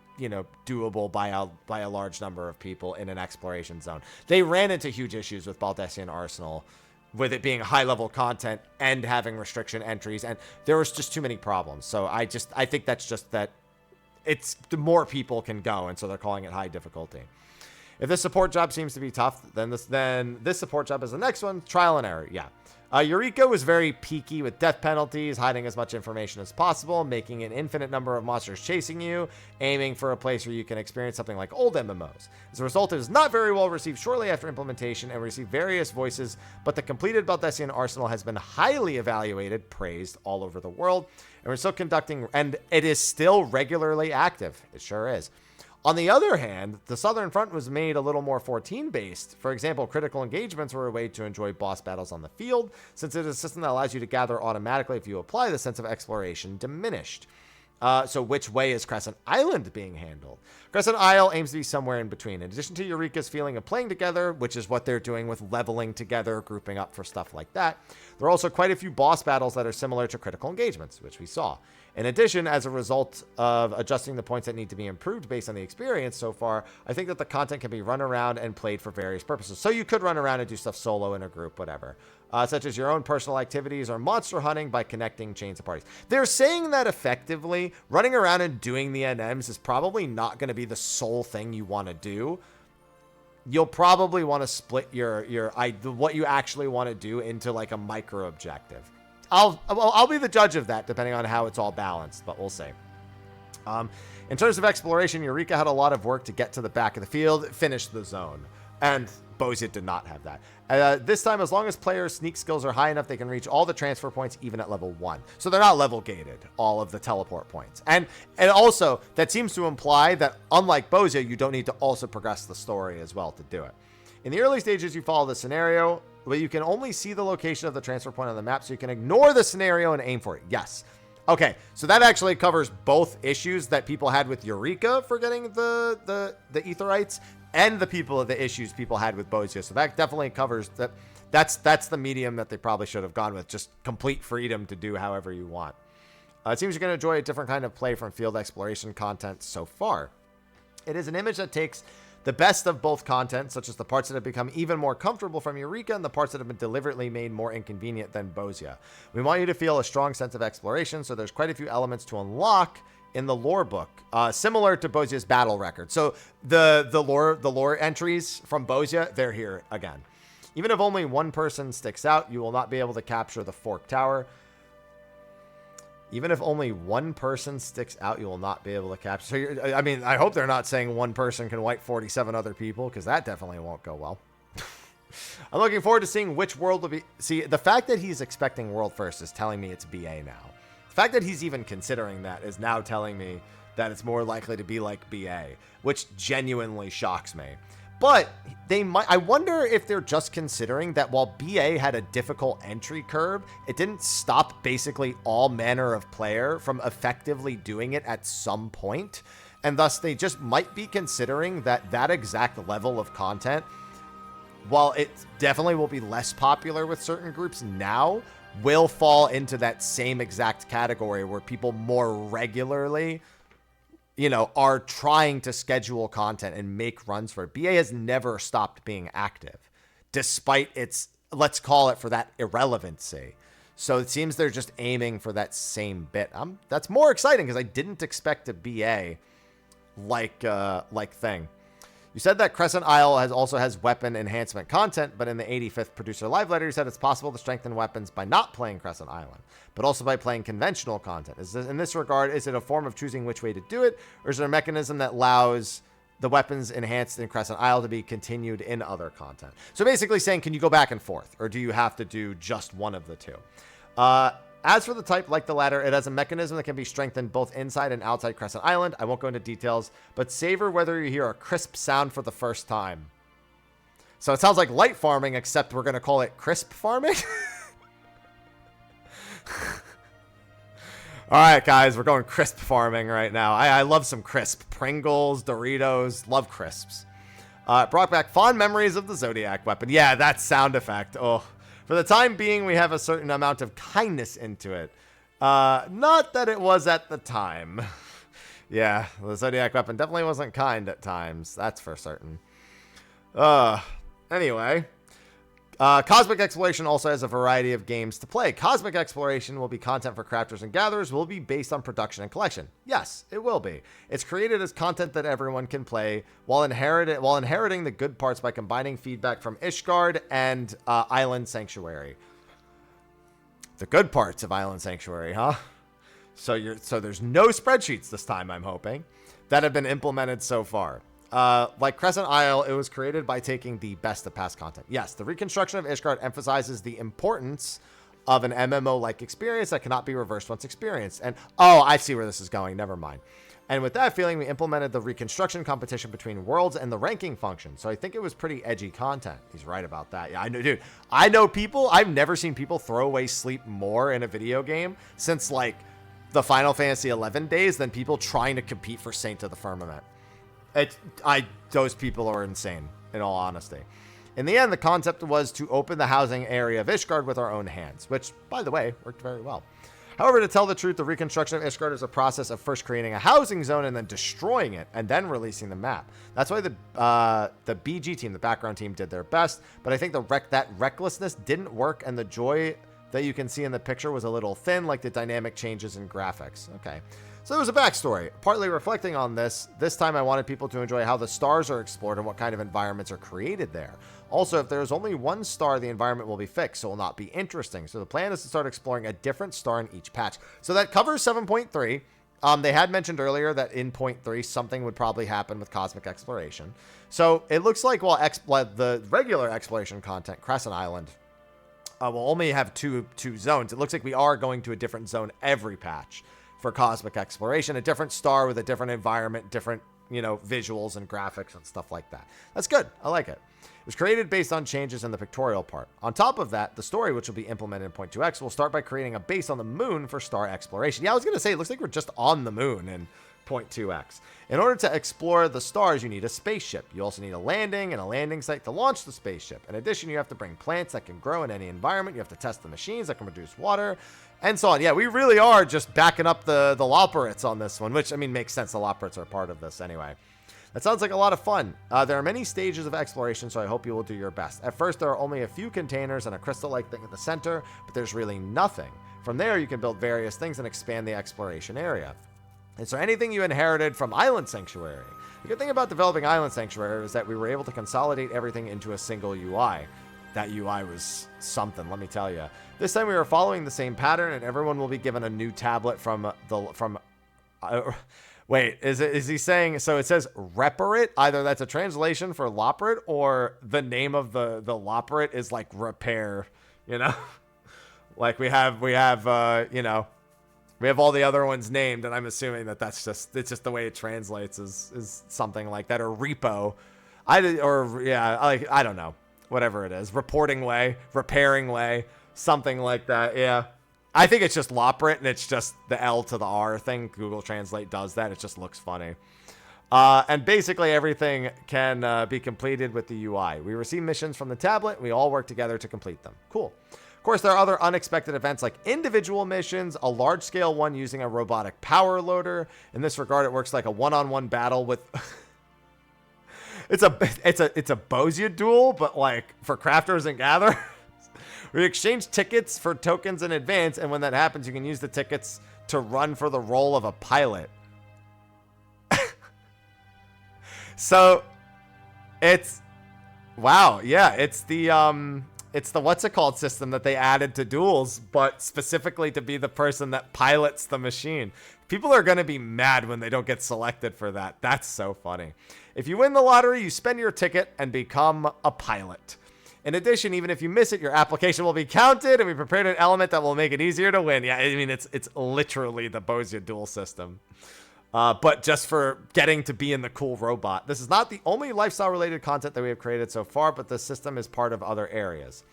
doable by a large number of people in an exploration zone. They ran into huge issues with Baldessian Arsenal, with it being high-level content and having restriction entries, and there was just too many problems. So I think that's just that it's the more people can go, and so they're calling it high difficulty. If this support job seems to be tough, then this support job is the next one. Trial and error, yeah. Eureka was very peaky with death penalties, hiding as much information as possible, making an infinite number of monsters chasing you, aiming for a place where you can experience something like old MMOs. As a result, it was not very well received shortly after implementation and received various voices, but the completed Baldessian Arsenal has been highly evaluated, praised all over the world, and we're still conducting, and it is still regularly active. It sure is. On the other hand, the Southern Front was made a little more 14-based. For example, critical engagements were a way to enjoy boss battles on the field, since it is a system that allows you to gather automatically if you apply. The sense of exploration diminished. So which way is Crescent Island being handled? Crescent Isle aims to be somewhere in between. In addition to Eureka's feeling of playing together, which is what they're doing with leveling together, grouping up for stuff like that, there are also quite a few boss battles that are similar to critical engagements, which we saw. In addition, as a result of adjusting the points that need to be improved based on the experience so far, I think that the content can be run around and played for various purposes. So you could run around and do stuff solo in a group, whatever. Such as your own personal activities or monster hunting by connecting chains of parties. They're saying that effectively, running around and doing the NMs is probably not going to be the sole thing you want to do. You'll probably want to split your what you actually want to do into like a micro objective. I'll be the judge of that, depending on how it's all balanced, but we'll see. In terms of exploration, Eureka had a lot of work to get to the back of the field, finish the zone. And Bozia did not have that. This time, as long as players' sneak skills are high enough, they can reach all the transfer points even at level 1. So they're not level gated, all of the teleport points. And also, that seems to imply that, unlike Bozia, you don't need to also progress the story as well to do it. In the early stages, you follow the scenario, but you can only see the location of the transfer point on the map, so you can ignore the scenario and aim for it. Yes. Okay, so that actually covers both issues that people had with Eureka for getting the Aetherites and the issues people had with Bozia. So that definitely covers that. That's the medium that they probably should have gone with, just complete freedom to do however you want. It seems you're going to enjoy a different kind of play from field exploration content so far. It is an image that takes the best of both content, such as the parts that have become even more comfortable from Eureka and the parts that have been deliberately made more inconvenient than Bozia. We want you to feel a strong sense of exploration, so there's quite a few elements to unlock in the lore book, similar to Bozia's battle record. So the lore entries from Bozia, they're here again. Even if only one person sticks out, you will not be able to capture the Fork Tower. Even if only one person sticks out, you will not be able to capture. So I mean, I hope they're not saying one person can wipe 47 other people, because that definitely won't go well. I'm looking forward to seeing which world will be. See, the fact that he's expecting world first is telling me it's BA now. The fact that he's even considering that is now telling me that it's more likely to be like BA, which genuinely shocks me. But they might. I wonder if they're just considering that while BA had a difficult entry curve, it didn't stop basically all manner of player from effectively doing it at some point. And thus they just might be considering that exact level of content, while it definitely will be less popular with certain groups now, will fall into that same exact category where people more regularly, you know, are trying to schedule content and make runs for it. BA has never stopped being active, despite its, let's call it, for that irrelevancy. So it seems they're just aiming for that same bit. That's more exciting, because I didn't expect a BA like thing. You said that Crescent Isle also has weapon enhancement content, but in the 85th producer live letter, you said it's possible to strengthen weapons by not playing Crescent Island, but also by playing conventional content. In this regard, is it a form of choosing which way to do it, or is there a mechanism that allows the weapons enhanced in Crescent Isle to be continued in other content? So basically saying, can you go back and forth, or do you have to do just one of the two? As for the type, like the latter, it has a mechanism that can be strengthened both inside and outside Crescent Island. I won't go into details, but savor whether you hear a crisp sound for the first time. So it sounds like light farming, except we're going to call it crisp farming. All right, guys, we're going crisp farming right now. I love some crisp. Pringles, Doritos, love crisps. Brought back fond memories of the Zodiac weapon. Yeah, that sound effect. Oh. For the time being, we have a certain amount of kindness into it. Not that it was at the time. Yeah, the Zodiac weapon definitely wasn't kind at times. That's for certain. Anyway. Cosmic Exploration also has a variety of games to play. Cosmic Exploration will be content for crafters and gatherers, will be based on production and collection. Yes, it will be. It's created as content that everyone can play while inheriting the good parts by combining feedback from Ishgard and Island Sanctuary. The good parts of Island Sanctuary, huh? So there's no spreadsheets this time, I'm hoping, that have been implemented so far. Like Crescent Isle, it was created by taking the best of past content. Yes, the reconstruction of Ishgard emphasizes the importance of an MMO-like experience that cannot be reversed once experienced. And, oh, I see where this is going. Never mind. And with that feeling, we implemented the reconstruction competition between worlds and the ranking function. So I think it was pretty edgy content. He's right about that. Yeah, I know, dude. I know people. I've never seen people throw away sleep more in a video game since, like, the Final Fantasy XI days than people trying to compete for Saint of the Firmament. Those people are insane, in all honesty. In the end, the concept was to open the housing area of Ishgard with our own hands, which, by the way, worked very well. However, to tell the truth, the reconstruction of Ishgard is a process of first creating a housing zone and then destroying it, and then releasing the map. That's why the BG team, the background team, did their best, but I think that recklessness didn't work, and the joy that you can see in the picture was a little thin, like the dynamic changes in graphics. Okay. So there's a backstory. Partly reflecting on this time I wanted people to enjoy how the stars are explored and what kind of environments are created there. Also, if there's only one star, the environment will be fixed, so it will not be interesting. So the plan is to start exploring a different star in each patch. So that covers 7.3. They had mentioned earlier that in 0.3, something would probably happen with cosmic exploration. So it looks like, well, the regular exploration content, Crescent Island, will only have two zones. It looks like we are going to a different zone every patch for cosmic exploration, a different star with a different environment, different, visuals and graphics and stuff like that. That's good. I like it. It was created based on changes in the pictorial part. On top of that, the story, which will be implemented in 0.2x, will start by creating a base on the moon for star exploration. Yeah, I was going to say, it looks like we're just on the moon in 0.2x. In order to explore the stars, you need a spaceship. You also need a landing and a landing site to launch the spaceship. In addition, you have to bring plants that can grow in any environment. You have to test the machines that can produce water, and so on. Yeah, we really are just backing up the Loporrits on this one, which, makes sense. The Loporrits are part of this anyway. That sounds like a lot of fun. There are many stages of exploration, so I hope you will do your best. At first, there are only a few containers and a crystal-like thing at the center, but there's really nothing. From there, you can build various things and expand the exploration area. Is there anything you inherited from Island Sanctuary? The good thing about developing Island Sanctuary is that we were able to consolidate everything into a single UI. That UI was something, let me tell you. This time we were following the same pattern, and everyone will be given a new tablet wait, is he saying, so it says Reparit? Either that's a translation for Loporrit, or the name of the Loporrit is like repair, Like we have all the other ones named, and I'm assuming that it's just the way it translates is something like that, or repo. I don't know. Whatever it is. Reporting way, repairing way, something like that. Yeah. I think it's just Loporrit, and it's just the L to the R thing. Google Translate does that. It just looks funny. And basically everything can be completed with the UI. We receive missions from the tablet. We all work together to complete them. Cool. Of course, there are other unexpected events like individual missions, a large-scale one using a robotic power loader. In this regard, it works like a one-on-one battle with... It's a Bozia duel, but like for crafters and gatherers. We exchange tickets for tokens in advance, and when that happens, you can use the tickets to run for the role of a pilot. So, wow, yeah, it's the what's it called system that they added to duels, but specifically to be the person that pilots the machine. People are going to be mad when they don't get selected for that. That's so funny. If you win the lottery, you spend your ticket and become a pilot. In addition, even if you miss it, your application will be counted, and we prepared an element that will make it easier to win. Yeah, it's literally the Bozia duel system. But just for getting to be in the cool robot. This is not the only lifestyle-related content that we have created so far, but the system is part of other areas.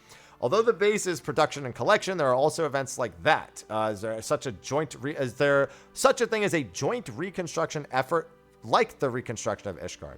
Although the base is production and collection, there are also events like that. Is there such a thing as a joint reconstruction effort like the reconstruction of Ishgard?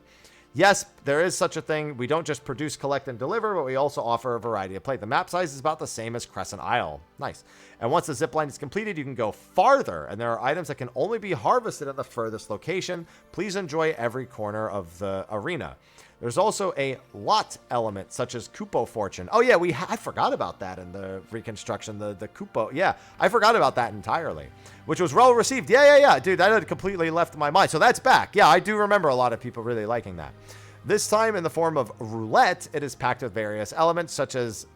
Yes, there is such a thing. We don't just produce, collect, and deliver, but we also offer a variety of play. The map size is about the same as Crescent Isle. Nice. And once the zipline is completed, you can go farther, and there are items that can only be harvested at the furthest location. Please enjoy every corner of the arena. There's also a lot element, such as Kupo Fortune. Oh, yeah, I forgot about that in the reconstruction, the Kupo. Yeah, I forgot about that entirely, which was well received. Yeah. Dude, that had completely left my mind. So that's back. Yeah, I do remember a lot of people really liking that. This time, in the form of roulette, it is packed with various elements, such as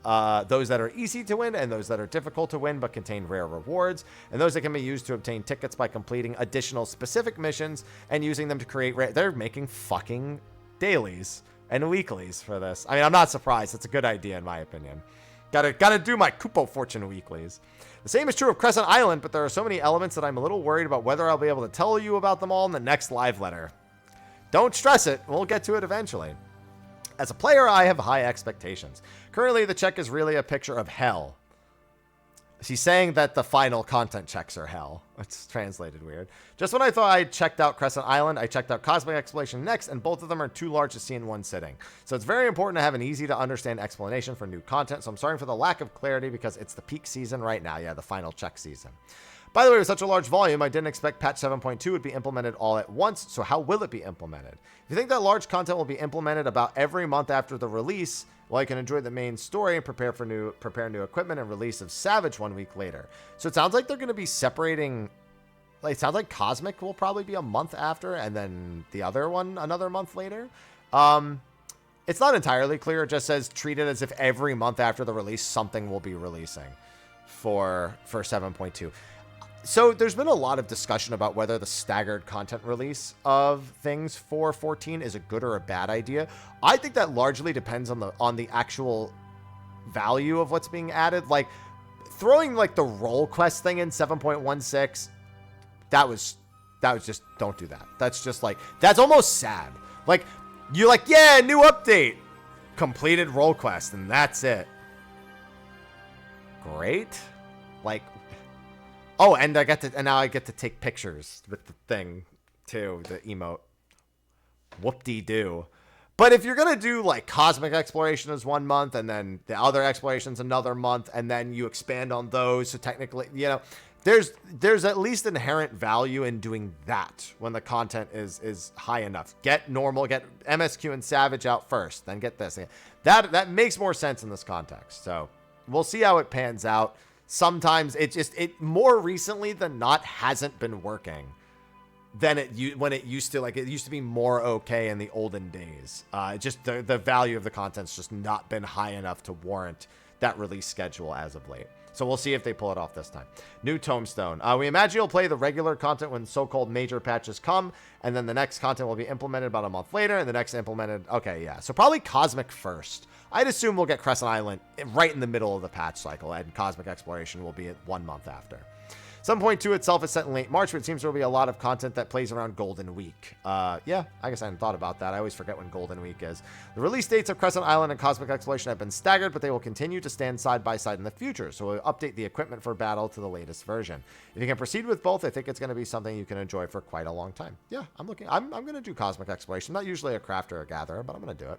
those that are easy to win and those that are difficult to win but contain rare rewards, and those that can be used to obtain tickets by completing additional specific missions and using them to create They're making fucking dailies and weeklies for this. I'm not surprised. It's a good idea in my opinion. Gotta do my Kupo Fortune weeklies. The same is true of Crescent Island, but there are so many elements that I'm a little worried about whether I'll be able to tell you about them all in the next live letter. Don't stress it. We'll get to it eventually. As a player, I have high expectations. Currently, the check is really a picture of hell. She's saying that the final content checks are hell. It's translated weird. Just when I thought I checked out Crescent Island, I checked out Cosmic Exploration next, and both of them are too large to see in one sitting. So it's very important to have an easy to understand explanation for new content. So I'm sorry for the lack of clarity because it's the peak season right now. Yeah, the final check season. By the way, with such a large volume, I didn't expect patch 7.2 would be implemented all at once. So how will it be implemented? If you think that large content will be implemented about every month after the release, well, you can enjoy the main story and prepare new equipment and release of Savage 1 week later. So it sounds like they're going to be separating it sounds like Cosmic will probably be a month after, and then the other one another month later. It's not entirely clear. It just says treat it as if every month after the release, something will be releasing for 7.2. So there's been a lot of discussion about whether the staggered content release of things for 14 is a good or a bad idea. I think that largely depends on the actual value of what's being added. Like throwing like the role quest thing in 7.16, that was just, don't do that. That's just like, that's almost sad. Like you're like, yeah, new update, completed role quest, and that's it. Great. Like, oh, and now I get to take pictures with the thing too, the emote. Whoop-de-doo. But if you're gonna do like Cosmic Exploration is 1 month, and then the other exploration's another month, and then you expand on those, so technically, you know, there's at least inherent value in doing that when the content is high enough. Get normal, get MSQ and Savage out first, then get this. That makes more sense in this context. So we'll see how it pans out. Sometimes it more recently than not hasn't been working than when it used to. Like it used to be more okay in the olden days. Just the value of the content's just not been high enough to warrant that release schedule as of late. So we'll see if they pull it off this time. New Tombstone. We imagine you'll play the regular content when so-called major patches come, and then the next content will be implemented about a month later, and the next implemented. Okay, yeah. So probably Cosmic first. I'd assume we'll get Crescent Island right in the middle of the patch cycle, and Cosmic Exploration will be 1 month after. 7.2 itself is set in late March, but it seems there will be a lot of content that plays around Golden Week. Yeah, I guess I hadn't thought about that. I always forget when Golden Week is. The release dates of Crescent Island and Cosmic Exploration have been staggered, but they will continue to stand side by side in the future, so we'll update the equipment for battle to the latest version. If you can proceed with both, I think it's going to be something you can enjoy for quite a long time. Yeah, I'm going to do Cosmic Exploration. I'm not usually a crafter or a gatherer, but I'm going to do it.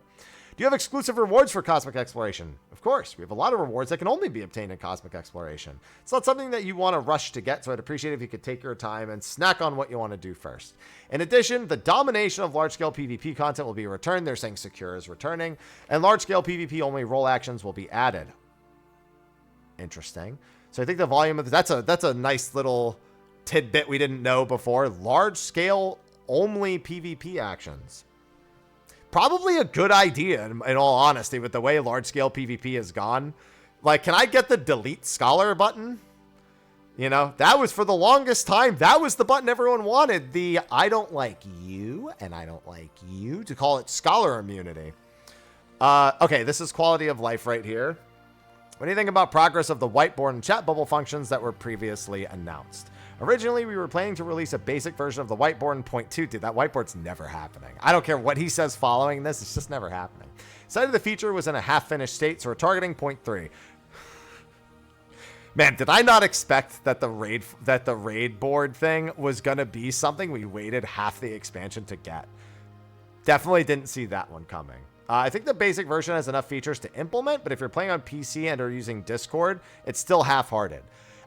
Do you have exclusive rewards for Cosmic Exploration? Of course, we have a lot of rewards that can only be obtained in Cosmic Exploration. It's not something that you want to rush to get, so I'd appreciate if you could take your time and snack on what you want to do first. In addition, the domination of large-scale PvP content will be returned. They're saying Secure is returning, and large-scale PvP only role actions will be added. Interesting. So I think the volume of that's a nice little tidbit we didn't know before. Large-scale only PvP actions. Probably a good idea, in all honesty, with the way large-scale PvP has gone. Like, can I get the delete scholar button? You know, that was for the longest time. That was the button everyone wanted. The I don't like you and I don't like you, to call it scholar immunity. Okay, this is quality of life right here. What do you think about progress of the whiteboard and chat bubble functions that were previously announced? Originally, we were planning to release a basic version of the whiteboard in 0.2. Dude, that whiteboard's never happening. I don't care what he says following this. It's just never happening. Cited the feature was in a half-finished state, so we're targeting 0.3. Man, did I not expect that the raid board thing was going to be something we waited half the expansion to get? Definitely didn't see that one coming. I think the basic version has enough features to implement, but if you're playing on PC and are using Discord, it's still half-hearted.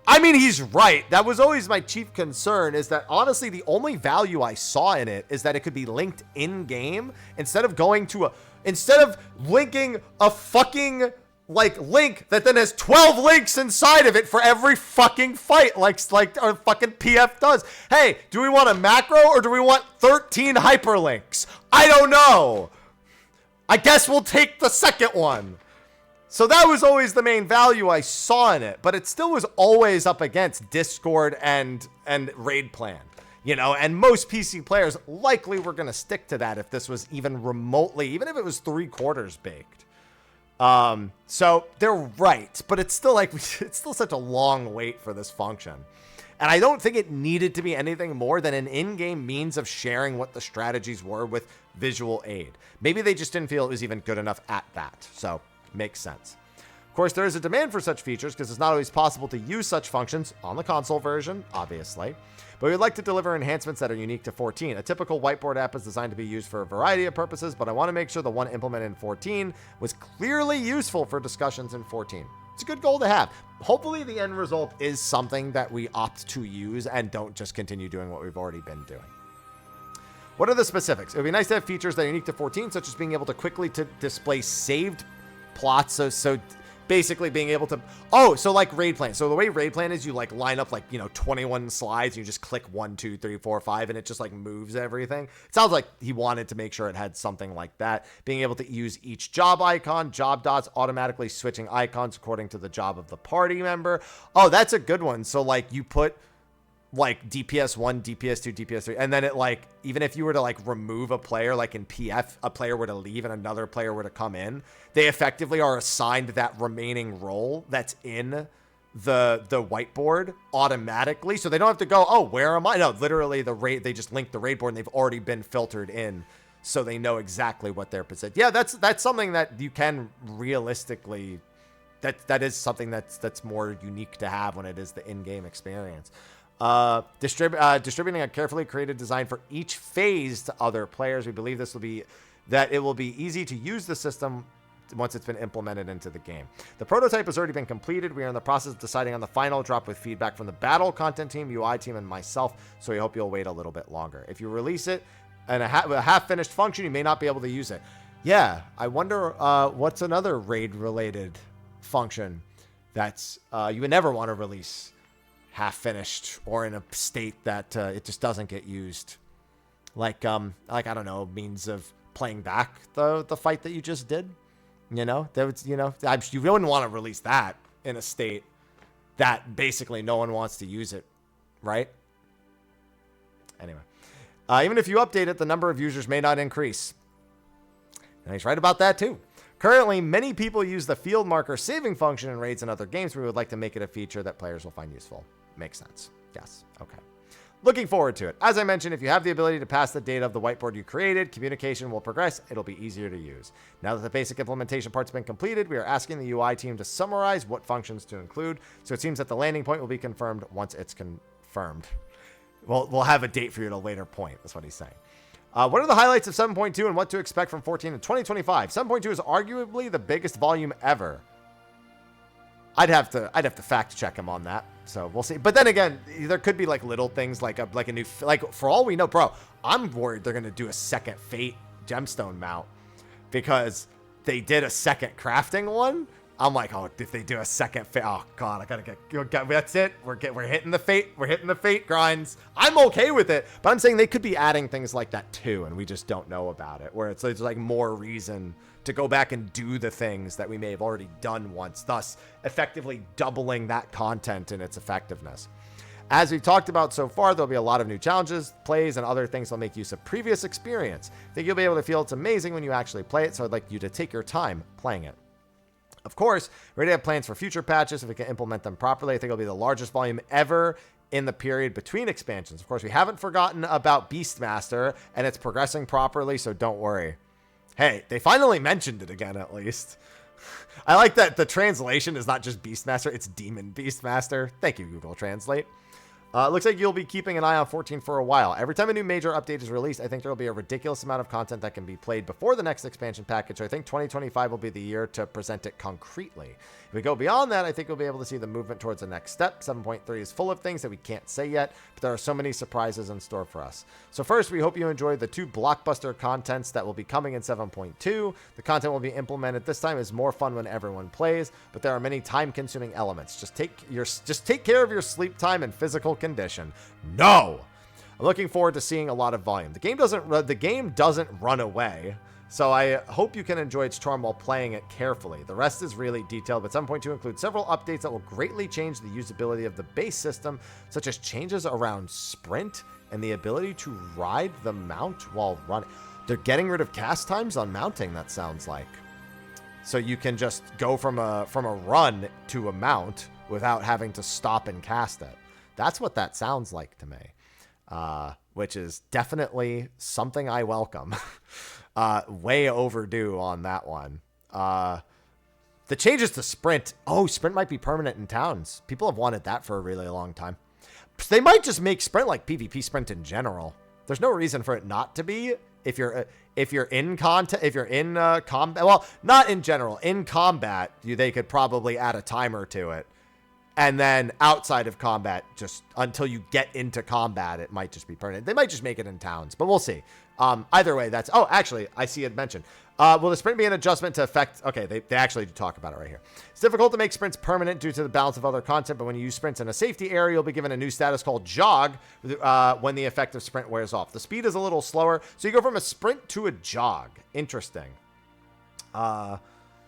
I mean, he's right. That was always my chief concern, is that honestly, the only value I saw in it is that it could be linked in-game instead of linking a fucking link that then has 12 links inside of it for every fucking fight, like our fucking PF does. Hey, do we want a macro or do we want 13 hyperlinks? I don't know. I guess we'll take the second one. So that was always the main value I saw in it, but it still was always up against Discord and raid plan, you know, and most PC players likely were going to stick to that if this was even remotely, even if it was 3/4 baked. So they're right, but it's still it's still such a long wait for this function. And I don't think it needed to be anything more than an in-game means of sharing what the strategies were with visual aid. Maybe they just didn't feel it was even good enough at that. So makes sense. Of course, there is a demand for such features because it's not always possible to use such functions on the console version, obviously. But we would like to deliver enhancements that are unique to 14. A typical whiteboard app is designed to be used for a variety of purposes, but I want to make sure the one implemented in 14 was clearly useful for discussions in 14. It's a good goal to have. Hopefully the end result is something that we opt to use and don't just continue doing what we've already been doing. What are the specifics? It would be nice to have features that are unique to 14, such as being able to quickly display saved plots. So basically being able to, oh, so like raid plan. So the way raid plan is, you like line up like, 21 slides, and you just click 1, 2, 3, 4, 5, and it just like moves everything. It sounds like he wanted to make sure it had something like that. Being able to use each job icon, job dots, automatically switching icons according to the job of the party member. Oh, that's a good one. So like you put like DPS 1, DPS 2, DPS 3, and then it like, even if you were to like remove a player, like in PF, a player were to leave and another player were to come in, they effectively are assigned that remaining role that's in the whiteboard automatically, so they don't have to go, oh, where am I? No, literally they just link the raid board and they've already been filtered in, so they know exactly what their position. Yeah, that's something that you can realistically, that is something that's more unique to have when it is the in-game experience. Distributing a carefully created design for each phase to other players. We believe this will be that it will be easy to use the system once it's been implemented into the game. The prototype has already been completed. We are in the process of deciding on the final drop with feedback from the battle content team, UI team, and myself, so we hope you'll wait a little bit longer. If you release it and a half-finished function, you may not be able to use it. Yeah, I wonder what's another raid-related function that's you would never want to release half finished or in a state that it just doesn't get used, like I don't know, means of playing back the fight that you just did. That was, you wouldn't want to release that in a state that basically no one wants to use it, right? Anyway, even if you update it, the number of users may not increase. And he's right about that too. Currently, many people use the field marker saving function in raids and other games. We would like to make it a feature that players will find useful. Makes sense. Yes. Okay. Looking forward to it. As I mentioned, if you have the ability to pass the data of the whiteboard you created, communication will progress. It'll be easier to use. Now that the basic implementation part's been completed, we are asking the UI team to summarize what functions to include. So it seems that the landing point will be confirmed once it's confirmed. We'll have a date for you at a later point. That's what he's saying. What are the highlights of 7.2 and what to expect from 14 in 2025? 7.2 is arguably the biggest volume ever. I'd have to fact check him on that, so we'll see. But then again, there could be like little things like a new, like, for all we know, bro, I'm worried they're gonna do a second Fate gemstone mount because they did a second crafting one. I'm like, oh, if they do a second Fate, oh god, I gotta get, that's it. We're hitting the Fate grinds. I'm okay with it, but I'm saying they could be adding things like that too, and we just don't know about it. Where it's like more reason to go back and do the things that we may have already done once, thus effectively doubling that content in its effectiveness. As we've talked about so far, there'll be a lot of new challenges, plays, and other things that'll make use of previous experience. I think you'll be able to feel it's amazing when you actually play it, so I'd like you to take your time playing it. Of course, we already have plans for future patches if we can implement them properly. I think it'll be the largest volume ever in the period between expansions. Of course, we haven't forgotten about Beastmaster, and it's progressing properly, so don't worry. Hey, they finally mentioned it again, at least. I like that the translation is not just Beastmaster, it's Demon Beastmaster. Thank you, Google Translate. Looks like you'll be keeping an eye on 14 for a while. Every time a new major update is released, I think there will be a ridiculous amount of content that can be played before the next expansion package. So I think 2025 will be the year to present it concretely. If we go beyond that, I think we'll be able to see the movement towards the next step. 7.3 is full of things that we can't say yet, but there are so many surprises in store for us. So first, we hope you enjoy the 2 blockbuster contents that will be coming in 7.2. The content will be implemented this time is more fun when everyone plays, but there are many time-consuming elements. Just take care of your sleep time and physical condition. No! I'm looking forward to seeing a lot of volume. The game doesn't run away. So I hope you can enjoy its charm while playing it carefully. The rest is really detailed, but 7.2 includes several updates that will greatly change the usability of the base system, such as changes around sprint and the ability to ride the mount while running. They're getting rid of cast times on mounting, that sounds like. So you can just go from a run to a mount without having to stop and cast it. That's what that sounds like to me, which is definitely something I welcome. Way overdue on that one. The changes to sprint. Oh, sprint might be permanent in towns. People have wanted that for a really long time. They might just make sprint like PvP sprint in general. There's no reason for it not to be. If you're in combat, well, not in general. In combat, they could probably add a timer to it. And then outside of combat, just until you get into combat, it might just be permanent. They might just make it in towns, but we'll see. Either way, that's... Oh, actually, I see it mentioned. Will the sprint be an adjustment to affect... Okay, they actually do talk about it right here. It's difficult to make sprints permanent due to the balance of other content, but when you use sprints in a safety area, you'll be given a new status called jog when the effect of sprint wears off. The speed is a little slower, so you go from a sprint to a jog. Interesting.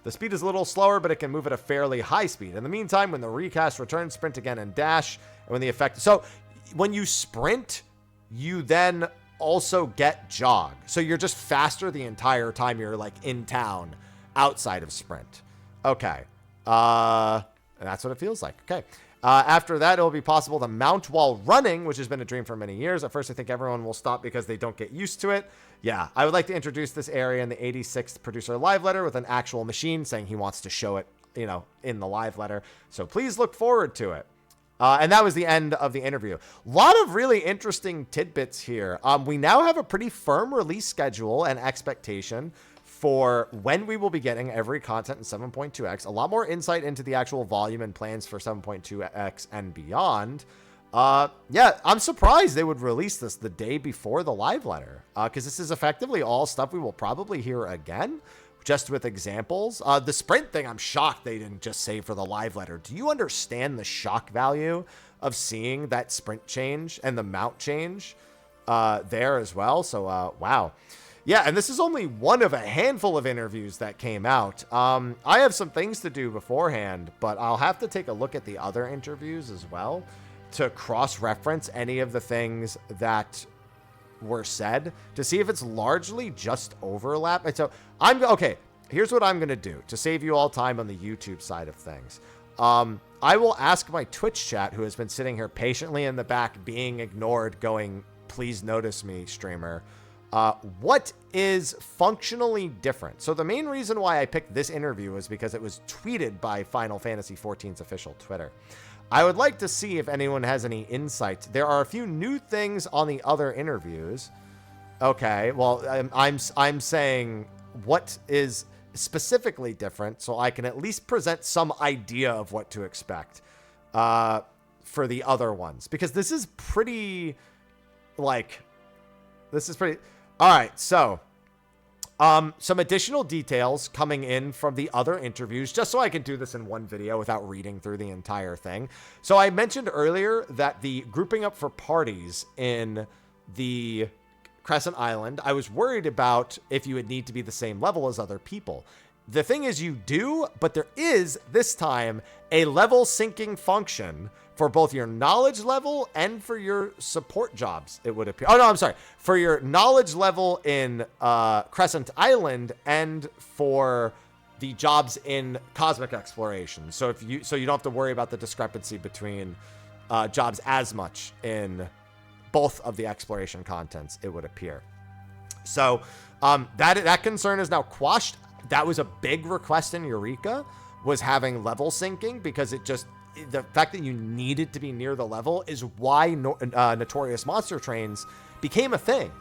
The speed is a little slower, but it can move at a fairly high speed. In the meantime, when the recast returns, sprint again and dash. And when the effect... So, when you sprint, you then also get jog. So, you're just faster the entire time you're, like, in town outside of sprint. Okay. And that's what it feels like. Okay. After that, it will be possible to mount while running, which has been a dream for many years. At first, I think everyone will stop because they don't get used to it. Yeah, I would like to introduce this area in the 86th producer live letter with an actual machine saying he wants to show it, you know, in the live letter. So please look forward to it. And that was the end of the interview. A lot of really interesting tidbits here. We now have a pretty firm release schedule and expectation for when we will be getting every content in 7.2x. A lot more insight into the actual volume and plans for 7.2x and beyond. Yeah, I'm surprised they would release this the day before the live letter, because this is effectively all stuff we will probably hear again, just with examples. The sprint thing, I'm shocked they didn't just say for the live letter. Do you understand the shock value of seeing that sprint change and the mount change there as well? So, wow. Yeah, and this is only one of a handful of interviews that came out. I have some things to do beforehand, but I'll have to take a look at the other interviews as well to cross-reference any of the things that were said to see if it's largely just overlap. And so okay, here's what I'm going to do to save you all time on the YouTube side of things. I will ask my Twitch chat, who has been sitting here patiently in the back being ignored, going, please notice me, streamer. What is functionally different? So the main reason why I picked this interview is because it was tweeted by Final Fantasy XIV's official Twitter. I would like to see if anyone has any insight. There are a few new things on the other interviews. Okay, well, I'm saying what is specifically different so I can at least present some idea of what to expect for the other ones. Because this is pretty, like, all right, so some additional details coming in from the other interviews, just so I can do this in one video without reading through the entire thing. So I mentioned earlier that the grouping up for parties in the Crescent Island, I was worried about if you would need to be the same level as other people. The thing is you do, but there is this time a level syncing function for both your knowledge level and for your support jobs, it would appear. Oh, no, I'm sorry. For your knowledge level in Crescent Island and for the jobs in Cosmic Exploration. So you don't have to worry about the discrepancy between jobs as much in both of the exploration contents, it would appear. So that concern is now quashed. That was a big request in Eureka, was having level syncing, because it just... The fact that you needed to be near the level is why Notorious Monster Trains became a thing.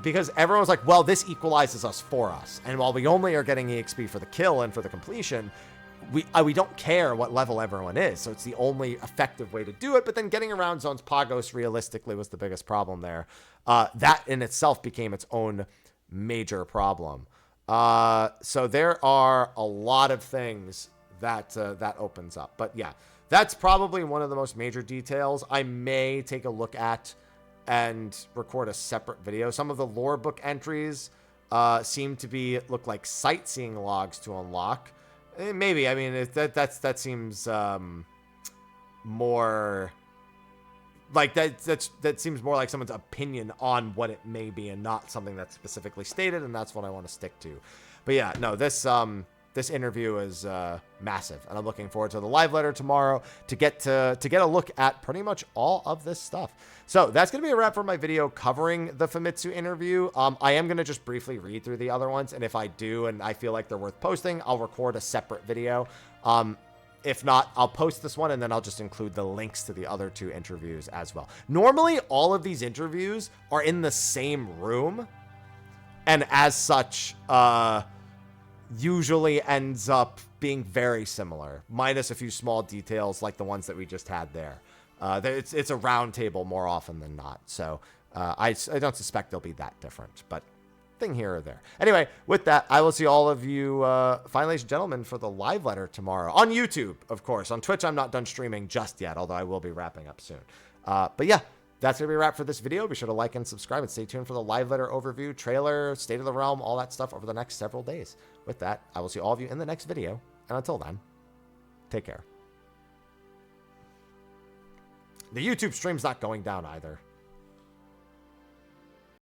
Because everyone was like, well, this equalizes us for us. And while we only are getting EXP for the kill and for the completion, we don't care what level everyone is. So it's the only effective way to do it. But then getting around zones Pagos realistically was the biggest problem there. That in itself became its own major problem. So there are a lot of things that opens up. But yeah, that's probably one of the most major details. I may take a look at and record a separate video. Some of the lore book entries seem to look like sightseeing logs to unlock. Maybe. I mean, that seems more like that seems more like someone's opinion on what it may be and not something that's specifically stated, and that's what I want to stick to. But yeah, no, this interview is massive, and I'm looking forward to the live letter tomorrow to get a look at pretty much all of this stuff. So that's going to be a wrap for my video covering the Famitsu interview. I am going to just briefly read through the other ones, and if I do and I feel like they're worth posting, I'll record a separate video. If not, I'll post this one, and then I'll just include the links to the other two interviews as well. Normally, all of these interviews are in the same room, and as such, usually ends up being very similar, minus a few small details like the ones that we just had there. It's a round table more often than not, so I don't suspect they'll be that different, but thing here or there. Anyway, with that, I will see all of you, fine ladies and gentlemen, for the live letter tomorrow on YouTube, of course. On Twitch, I'm not done streaming just yet, although I will be wrapping up soon. But yeah, that's going to be a wrap for this video. Be sure to like and subscribe and stay tuned for the live letter overview, trailer, State of the Realm, all that stuff over the next several days. With that, I will see all of you in the next video. And until then, take care. The YouTube stream's not going down either.